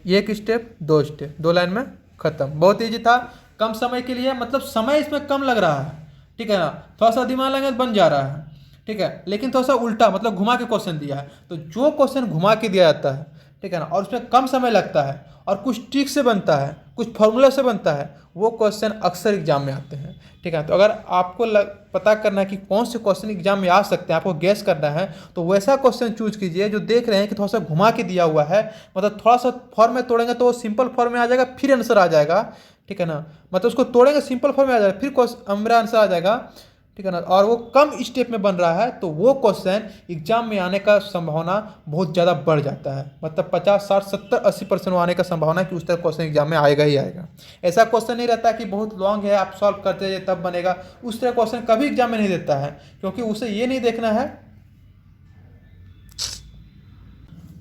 एक स्टेप 2 स्टेप 2 लाइन में खत्म। बहुत ईजी था, कम समय के लिए, मतलब समय इसमें कम लग रहा है, ठीक है ना, थोड़ा सा दिमाग लगाएंगे तो बन जा रहा है, ठीक है। लेकिन थोड़ा सा उल्टा मतलब घुमा के क्वेश्चन दिया है, तो जो क्वेश्चन घुमा के दिया जाता है, ठीक है ना, और उसमें कम समय लगता है और कुछ ट्रिक से बनता है, कुछ फॉर्मूला से बनता है, वो क्वेश्चन अक्सर एग्जाम में आते हैं, ठीक है। तो अगर आपको पता करना है कि कौन से क्वेश्चन एग्जाम में आ सकते हैं, आपको गैस करना है, तो वैसा क्वेश्चन चूज कीजिए जो देख रहे हैं कि थोड़ा सा घुमा के दिया हुआ है, मतलब थोड़ा सा फॉर्म में तोड़ेंगे तो वो सिंपल फॉर्म में आ जाएगा, फिर आंसर आ जाएगा, ठीक है ना, मतलब उसको तोड़ेंगे सिंपल फॉर्म में आ जाएगा, फिर मेरा आंसर आ जाएगा, ठीक है ना, और वो कम स्टेप में बन रहा है, तो वो क्वेश्चन एग्जाम में आने का संभावना बहुत ज़्यादा बढ़ जाता है, मतलब 50, 60, 70, 80% आने का संभावना है कि उस तरह क्वेश्चन एग्जाम में आएगा ही आएगा। ऐसा क्वेश्चन नहीं रहता कि बहुत लॉन्ग है आप सॉल्व करते जाइए तब बनेगा, उस तरह क्वेश्चन कभी एग्जाम में नहीं देता है, क्योंकि उसे ये नहीं देखना है।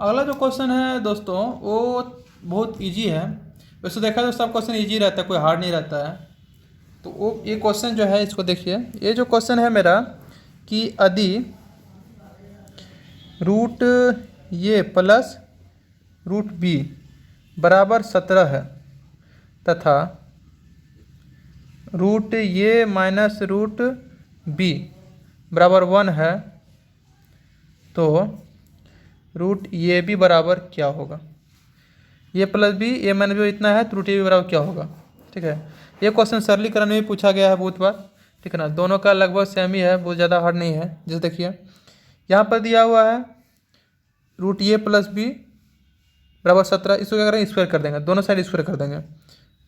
अगला जो क्वेश्चन है दोस्तों वो बहुत ईजी है, वैसे देखा तो सब क्वेश्चन ईजी रहता है, कोई हार्ड नहीं रहता है। तो वो ये क्वेश्चन जो है इसको देखिए, ये जो क्वेश्चन है मेरा कि यदि रूट ये प्लस रूट बी बराबर 17 है तथा रूट ये माइनस रूट बी बराबर 1 है, तो रूट ये बी बराबर क्या होगा। ये प्लस बी ए माइनस बी इतना है तो रूट ए बी बराबर क्या होगा, ठीक है। ये क्वेश्चन सरलीकरण में भी पूछा गया है बहुत बार, ठीक है ना, दोनों का लगभग सेम ही है, बहुत ज़्यादा हार्ड नहीं है। जैसे देखिए यहाँ पर दिया हुआ है रूट ए प्लस बी बराबर 17, इसको क्या करेंगे स्क्वायर कर देंगे, दोनों साइड स्क्वायर कर देंगे,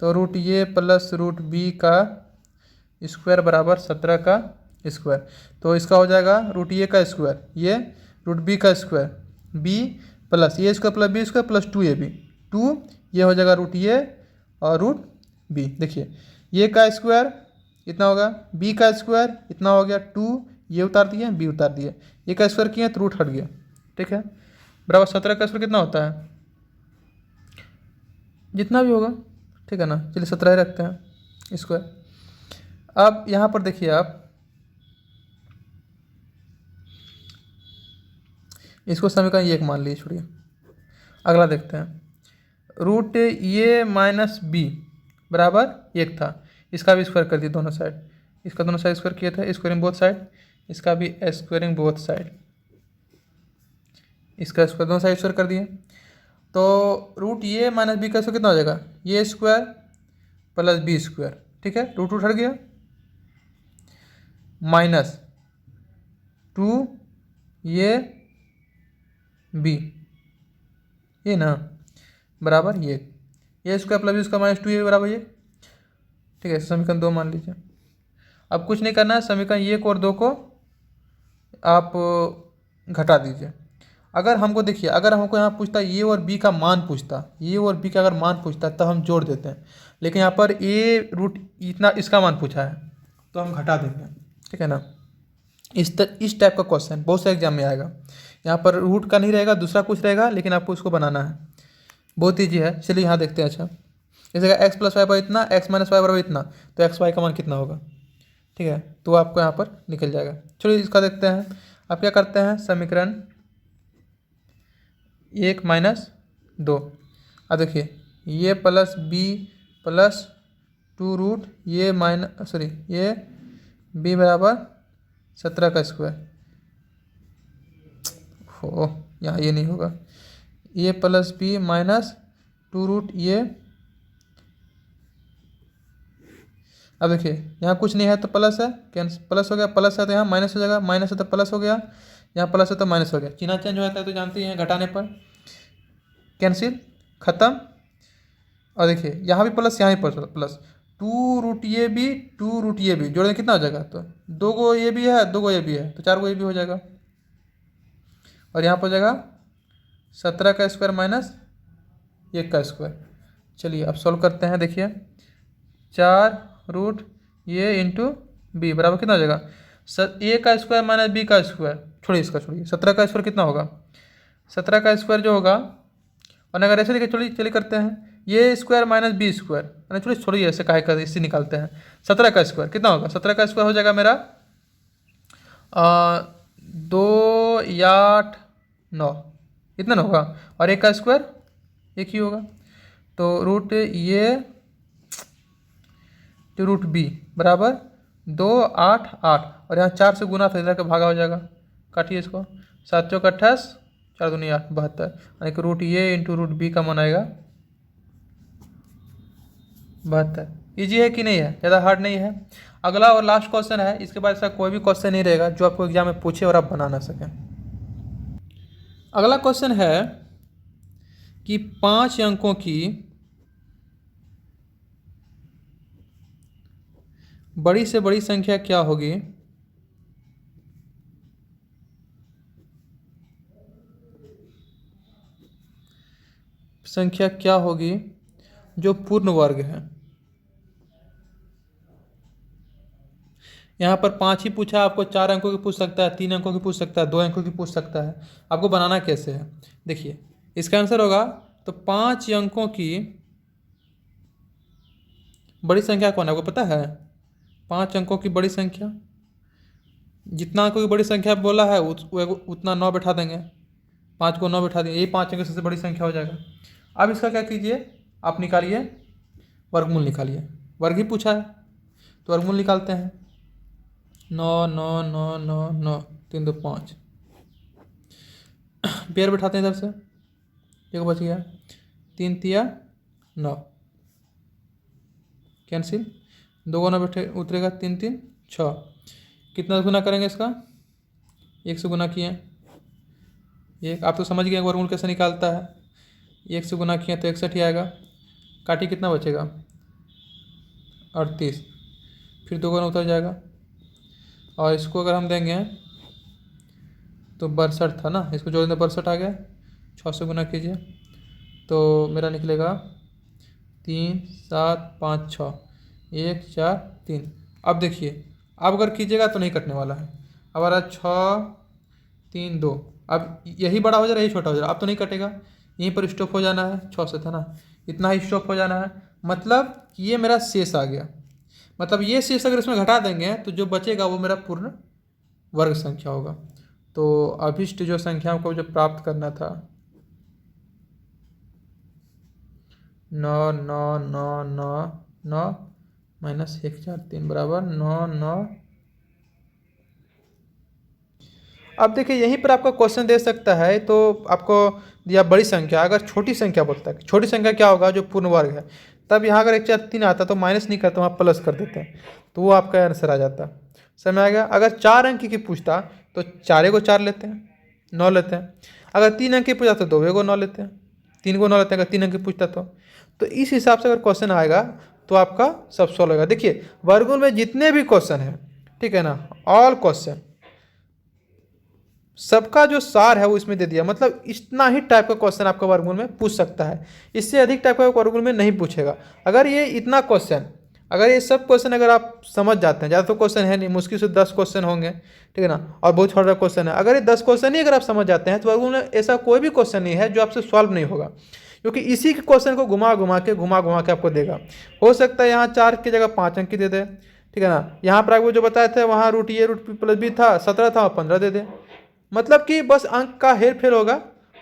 तो रूट ए प्लस रूट बी का स्क्वायर बराबर 17 का स्क्वायर, तो इसका हो जाएगा रूट ए का स्क्वायर, ये रूट बी का square, B plus A square plus B square plus 2ab, 2 ये हो जाएगा रूट ए और रूट बी। देखिए ये का स्क्वायर इतना होगा, बी का स्क्वायर इतना हो गया, 2 ये उतार दिए बी उतार दिए, ये का स्क्वायर किए तो रूट हट गया, ठीक है, बराबर 17 का स्क्वायर कितना होता है, जितना भी होगा, ठीक है ना, चलिए 17 ही रखते हैं स्क्वायर। अब यहाँ पर देखिए आप इसको समीकरण एक मान लीजिए, छोड़िए, अगला देखते हैं। रूट ये माइनस बी बराबर 1 था, इसका भी स्क्वायर कर दिए दोनों साइड, इसका दोनों साइड स्क्वायर किए थे, स्क्वायरिंग बोथ साइड, इसका भी स्क्वायरिंग बोथ साइड, इसका स्क्वायर दोनों साइड स्क्वायर कर दिए, तो रूट ये माइनस बी का स्क्वायर कितना हो जाएगा, ये स्क्वायर प्लस बी स्क्वायर, ठीक है, रूट रूट हट गया, माइनस 2 ये बी, ये ना बराबर A square plus B square minus 2 ये बराबर ये, ठीक है, समीकरण 2 मान लीजिए। अब कुछ नहीं करना है, समीकरण 1 और 2 को आप घटा दीजिए। अगर हमको देखिए, अगर हमको यहाँ पूछता ये और बी का मान पूछता, ये और बी का अगर मान पूछता तब हम जोड़ देते हैं, लेकिन यहाँ पर ए रूट इतना इसका मान पूछा है तो हम घटा देंगे, ठीक है ना। इस टाइप का क्वेश्चन बहुत से एग्जाम में आएगा, यहाँ पर रूट का नहीं रहेगा, दूसरा कुछ रहेगा, लेकिन आपको इसको बनाना है, बहुत ईजी है। चलिए यहाँ देखते हैं। अच्छा जैसे एक्स प्लस वाई बराबर इतना, एक्स माइनस वाई बराबर इतना, तो एक्स वाई का मान कितना होगा, ठीक है, तो आपको यहाँ पर निकल जाएगा। चलिए इसका देखते हैं। आप क्या करते हैं, समीकरण 1 माइनस 2, अब देखिए ये प्लस बी प्लस 2 रूट ये माइनस सॉरी ये बी बराबर 17 का स्क्वायर, हो यहाँ ये नहीं होगा, ये प्लस बी माइनस 2 रूट ये, अब देखिए यहाँ कुछ नहीं है तो प्लस है, कैंसिल प्लस हो गया, प्लस है तो यहाँ माइनस हो जाएगा, माइनस है तो प्लस हो गया, यहाँ प्लस है तो माइनस हो गया, चिन्ह चेंज हो जाता है तो जानते हैं घटाने पर, कैंसिल खत्म। और देखिए यहाँ भी प्लस यहाँ भी प्लस, 2 रूट ये भी 2 रूट ये भी जोड़ने कितना हो जाएगा, तो 2 को ये भी है 2 को ये भी है तो 4 को ये भी हो जाएगा, और यहाँ पर हो जाएगा 17 का स्क्वायर माइनस 1 का स्क्वायर। चलिए अब सॉल्व करते हैं। देखिए 4 रूट ये इंटू बी बराबर कितना हो जाएगा, ए का स्क्वायर माइनस बी का स्क्वायर, छोड़िए इसका छोड़िए, 17 का स्क्वायर कितना होगा, 17 का स्क्वायर जो होगा, और अगर ऐसे लिखे चलिए चलिए करते हैं, ये स्क्वायर माइनस बी स्क्वायर, अरे चलिए छोड़िए ऐसे काहे कर, इससे निकालते हैं। 17 का स्क्वायर कितना होगा, 17 का स्क्वायर हो जाएगा मेरा 2 या 8 9 इतना ना होगा, और 1 का स्क्वायर 1 ही होगा, तो रूट ये इंटू रूट बी बराबर 2 8 8 और यहाँ 4 से गुना था, इधर का भागा हो जाएगा। काटिए इसको, 7 चौक 28, 4 दूनी 8, 72, यानी कि रूट ये इंटू रूट बी का मान आएगा 72। ईजी है कि नहीं है, ज़्यादा हार्ड नहीं है। अगला और लास्ट क्वेश्चन है, इसके बाद ऐसा कोई भी क्वेश्चन नहीं रहेगा जो आपको एग्जाम में पूछे और आप बना ना सकें। अगला क्वेश्चन है कि 5 अंकों की बड़ी से बड़ी संख्या क्या होगी जो पूर्ण वर्ग है। यहाँ पर 5 ही पूछा, आपको 4 अंकों की पूछ सकता है, 3 अंकों की पूछ सकता है, 2 अंकों की पूछ सकता है। आपको बनाना कैसे है, देखिए इसका आंसर होगा तो 5 अंकों की बड़ी संख्या कौन है, आपको पता है? 5 अंकों की बड़ी संख्या, जितना अंकों की बड़ी संख्या बोला है उतना 9 बैठा देंगे, 5 को 9 बैठा देंगे, यही 5 अंकों सबसे बड़ी संख्या हो जाएगा। अब इसका क्या कीजिए, आप निकालिए वर्गमूल, निकालिए, वर्ग ही पूछा है तो वर्गमूल निकालते हैं। 9 9 9 9 9 3 2 5, पेयर बैठाते हैं इधर से, एक बच गया, 3 तिया 9, कैंसिल, 2 को 9 बैठे उतरेगा, 3 3 6, कितना गुना करेंगे इसका, 1 से गुना किए, एक, आप तो समझ गए वर्गमूल कैसे निकालता है, 1 से गुना किए तो 61 ही आएगा। काटिए, कितना बचेगा 38, फिर 2 गुना उतर जाएगा, और इसको अगर हम देंगे तो 62 था ना, इसको जोड़ दें 62 आ गया, 6 से गुना कीजिए तो मेरा निकलेगा 3 7 5 6, 1 4 3। अब देखिए, अब अगर कीजिएगा तो नहीं कटने वाला है, अब आ रहा 6 3 2, अब यही बड़ा हो जा रहा है, यही छोटा हो जा रहा है, अब तो नहीं कटेगा, यहीं पर स्टॉप हो जाना है, 6 से था ना, इतना ही स्टॉप हो जाना है। मतलब ये मेरा शेष आ गया, मतलब ये शेष अगर इसमें घटा देंगे तो जो बचेगा वो मेरा पूर्ण वर्ग संख्या होगा। तो अभिष्ट जो संख्याओं को जो प्राप्त करना था, 9 9 9 9 9 माइनस 1 4 3 बराबर 9 9। अब देखिए यहीं पर आपका क्वेश्चन दे सकता है, तो आपको दिया बड़ी संख्या, अगर छोटी संख्या बोलता है, छोटी संख्या क्या होगा जो पूर्ण वर्ग है, तब यहाँ अगर 1 4 3 आता तो माइनस नहीं करते, वहाँ प्लस कर देते हैं, तो वो आपका आंसर आ जाता। समझ आ गया? अगर 4 अंक की पूछता तो 4 को 4 लेते हैं, 9 लेते हैं। अगर 3 अंक की पूछता तो 2 को 9 लेते हैं, 3 को 9 लेते हैं, अगर 3 अंक की पूछता तो इस हिसाब से अगर क्वेश्चन आएगा तो आपका सब सॉल्व होगा। देखिए वर्गमूल में जितने भी क्वेश्चन हैं, ठीक है ना, ऑल क्वेश्चन, सबका जो सार है वो इसमें दे दिया, मतलब इतना ही टाइप का क्वेश्चन आपका वर्गमूल में पूछ सकता है, इससे अधिक टाइप का वर्गमूल में नहीं पूछेगा। अगर ये इतना क्वेश्चन, अगर ये सब क्वेश्चन अगर आप समझ जाते हैं, ज़्यादा तो क्वेश्चन है नहीं, मुश्किल से 10 क्वेश्चन होंगे, ठीक है ना, और बहुत छोटा क्वेश्चन है, अगर ये 10 क्वेश्चन ही अगर आप समझ जाते हैं तो वर्गमूल में ऐसा कोई भी क्वेश्चन नहीं है जो आपसे सॉल्व नहीं होगा, क्योंकि इसी के क्वेश्चन को घुमा घुमा के आपको देगा। हो सकता है यहाँ 4 की जगह 5 अंक की दे दे, ठीक है ना, यहाँ पर आपको जो बताए थे वहाँ रूट ए रूट पी प्लस बी था, 17 था, 15 दे दे, मतलब कि बस अंक का हेर फेर होगा,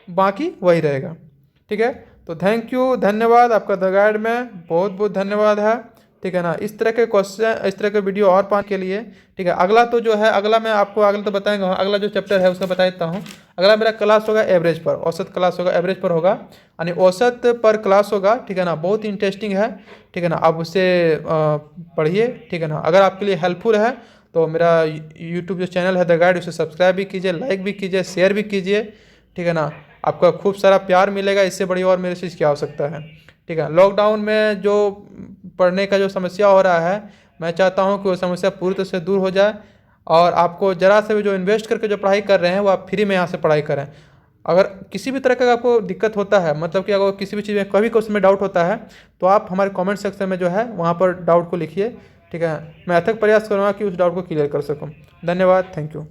बाकी वही रहेगा। ठीक है, तो थैंक यू, धन्यवाद आपका द गाइड में बहुत बहुत धन्यवाद है। ठीक है ना, इस तरह के क्वेश्चन, इस तरह के वीडियो और पाने के लिए, ठीक है, अगला तो जो है, अगला मैं आपको अगला तो बताएंगा, अगला जो चैप्टर है उसका बता देता हूँ। अगला मेरा क्लास होगा एवरेज पर, औसत क्लास होगा, एवरेज पर होगा, यानी औसत पर क्लास होगा। ठीक है ना, बहुत इंटरेस्टिंग है। ठीक है ना, आप उसे पढ़िए। ठीक है ना, अगर आपके लिए हेल्पफुल है तो मेरा यूट्यूब जो चैनल है द गाइड, उसे सब्सक्राइब भी कीजिए, लाइक भी कीजिए, शेयर भी कीजिए। ठीक है ना, आपका खूब सारा प्यार मिलेगा, इससे बड़ी और मेरे चीज़ की आवश्यकता है। ठीक है, लॉकडाउन में जो पढ़ने का जो समस्या हो रहा है, मैं चाहता हूँ कि वो समस्या पूरी तरह से दूर हो जाए, और आपको ज़रा से भी जो इन्वेस्ट करके जो पढ़ाई कर रहे हैं वो आप फ्री में यहाँ से पढ़ाई करें। अगर किसी भी तरह का आपको दिक्कत होता है, मतलब कि अगर किसी भी चीज़ में कभी क्वेश्चन में डाउट होता है, तो आप हमारे कमेंट सेक्शन में जो है वहाँ पर डाउट को लिखिए। ठीक है, मैं अथक प्रयास करूँगा कि उस डाउट को क्लियर कर सकूँ। धन्यवाद, थैंक यू।